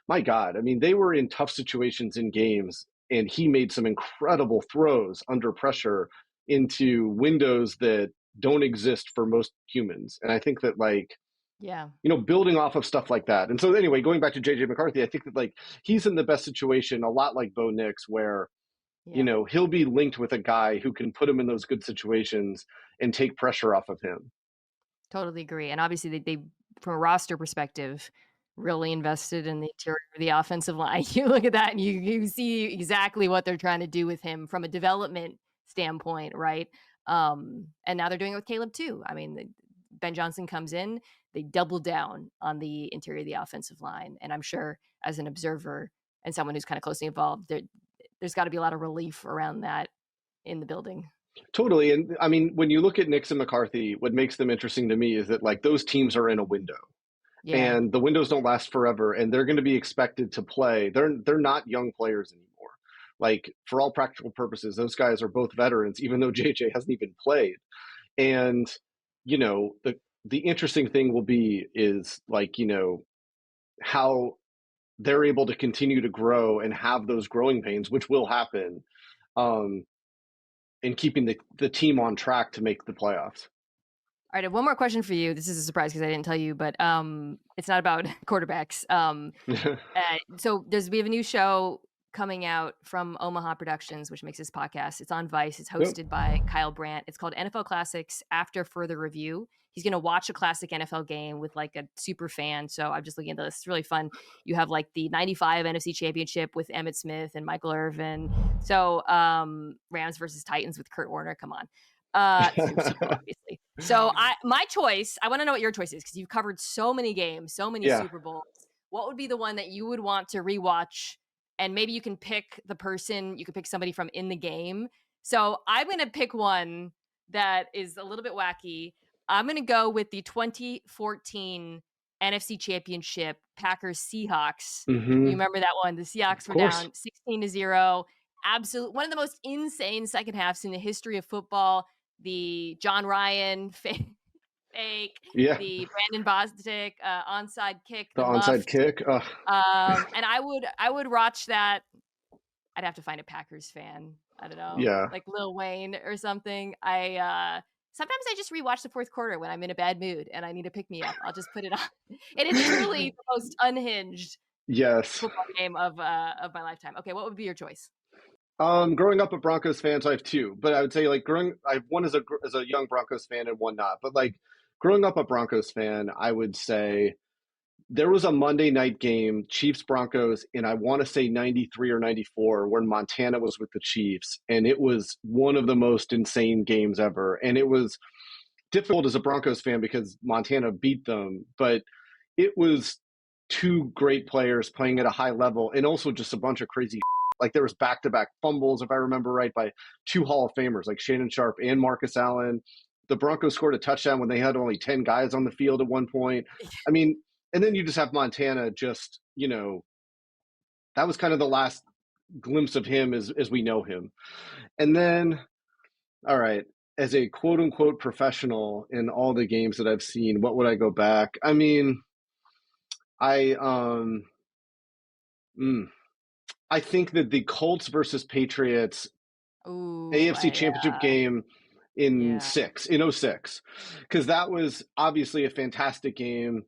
my God, I mean, they were in tough situations in games and he made some incredible throws under pressure into windows that don't exist for most humans. And I think that like, yeah, building off of stuff like that. And so anyway, going back to JJ McCarthy, I think that like he's in the best situation, a lot like Bo Nix, where, he'll be linked with a guy who can put him in those good situations and take pressure off of him. Totally agree. And obviously they from a roster perspective, really invested in the interior of the offensive line. You look at that and you see exactly what they're trying to do with him from a development standpoint, right? And now they're doing it with Caleb too. I mean, Ben Johnson comes in, they double down on the interior of the offensive line. And I'm sure as an observer and someone who's kind of closely involved, there's got to be a lot of relief around that in the building. Totally. And I mean, when you look at Nix and McCarthy, what makes them interesting to me is that like those teams are in a window. Yeah. And the windows don't last forever, and they're going to be expected to play. They're not young players anymore. Like for all practical purposes, those guys are both veterans, even though JJ hasn't even played. And the interesting thing will be is like how they're able to continue to grow and have those growing pains, which will happen, in keeping the team on track to make the playoffs. All right, I have one more question for you. This is a surprise because I didn't tell you, but it's not about quarterbacks. So we have a new show coming out from Omaha Productions, which makes this podcast. It's on Vice. It's hosted by Kyle Brandt. It's called NFL Classics After Further Review. He's going to watch a classic NFL game with like a super fan. So I'm just looking at this. It's really fun. You have like the 95 NFC Championship with Emmitt Smith and Michael Irvin. So Rams versus Titans with Kurt Warner. Come on. Obviously. So my choice, I want to know what your choice is because you've covered so many games, so many Super Bowls. What would be the one that you would want to rewatch? And maybe you can pick the person, you could pick somebody from in the game. So I'm going to pick one that is a little bit wacky. I'm going to go with the 2014 NFC Championship Packers Seahawks. Mm-hmm. You remember that one? The Seahawks were down 16-0. Absolute one of the most insane second halves in the history of football. The John Ryan fake, the Brandon Bostic onside kick, the onside kick. And I would watch that. I'd have to find a Packers fan. I don't know, like Lil Wayne or something. Sometimes I just rewatch the fourth quarter when I'm in a bad mood and I need to pick me up. I'll just put it on. It is truly the most unhinged football game of my lifetime. Okay, what would be your choice? Growing up a Broncos fan, so I have two, but I would say like I have one as a young Broncos fan and one not. But like growing up a Broncos fan, I would say there was a Monday night game, Chiefs Broncos, and I want to say 93 or 94, when Montana was with the Chiefs, and it was one of the most insane games ever. And it was difficult as a Broncos fan because Montana beat them, but it was two great players playing at a high level, and also just a bunch of crazy. Like there was back-to-back fumbles, if I remember right, by two Hall of Famers, like Shannon Sharp and Marcus Allen. The Broncos scored a touchdown when they had only 10 guys on the field at one point. I mean, and then you just have Montana just, that was kind of the last glimpse of him as we know him. And then, all right, as a quote-unquote professional in all the games that I've seen, what would I go back? I mean, I think that the Colts versus Patriots AFC Championship game in 06, because that was obviously a fantastic game.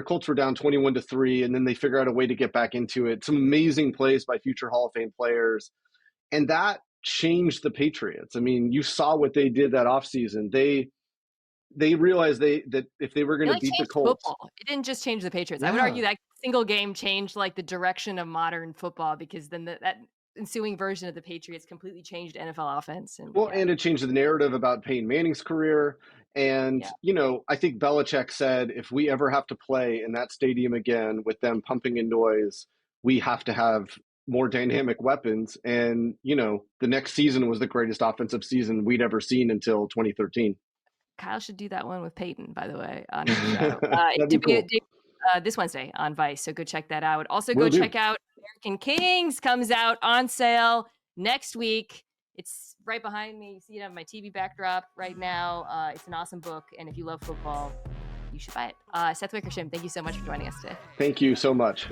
Colts were down 21-3, and then they figure out a way to get back into it. Some amazing plays by future Hall of Fame players, and that changed the Patriots. I mean, you saw what they did that offseason. They realized that if they were going to beat the Colts, football. It didn't just change the Patriots. I would argue that single game changed like the direction of modern football, because then that ensuing version of the Patriots completely changed NFL offense. And and it changed the narrative about Peyton Manning's career. And, I think Belichick said, if we ever have to play in that stadium again with them pumping in noise, we have to have more dynamic weapons. And, the next season was the greatest offensive season we'd ever seen until 2013. Kyle should do that one with Peyton, by the way, on his show. That'd be cool. This Wednesday on Vice, so go check that out. Also, go check out American Kings, comes out on sale next week. It's right behind me. You see it on my TV backdrop right now. It's an awesome book, and if you love football, you should buy it. Seth Wickersham, thank you so much for joining us today. Thank you so much.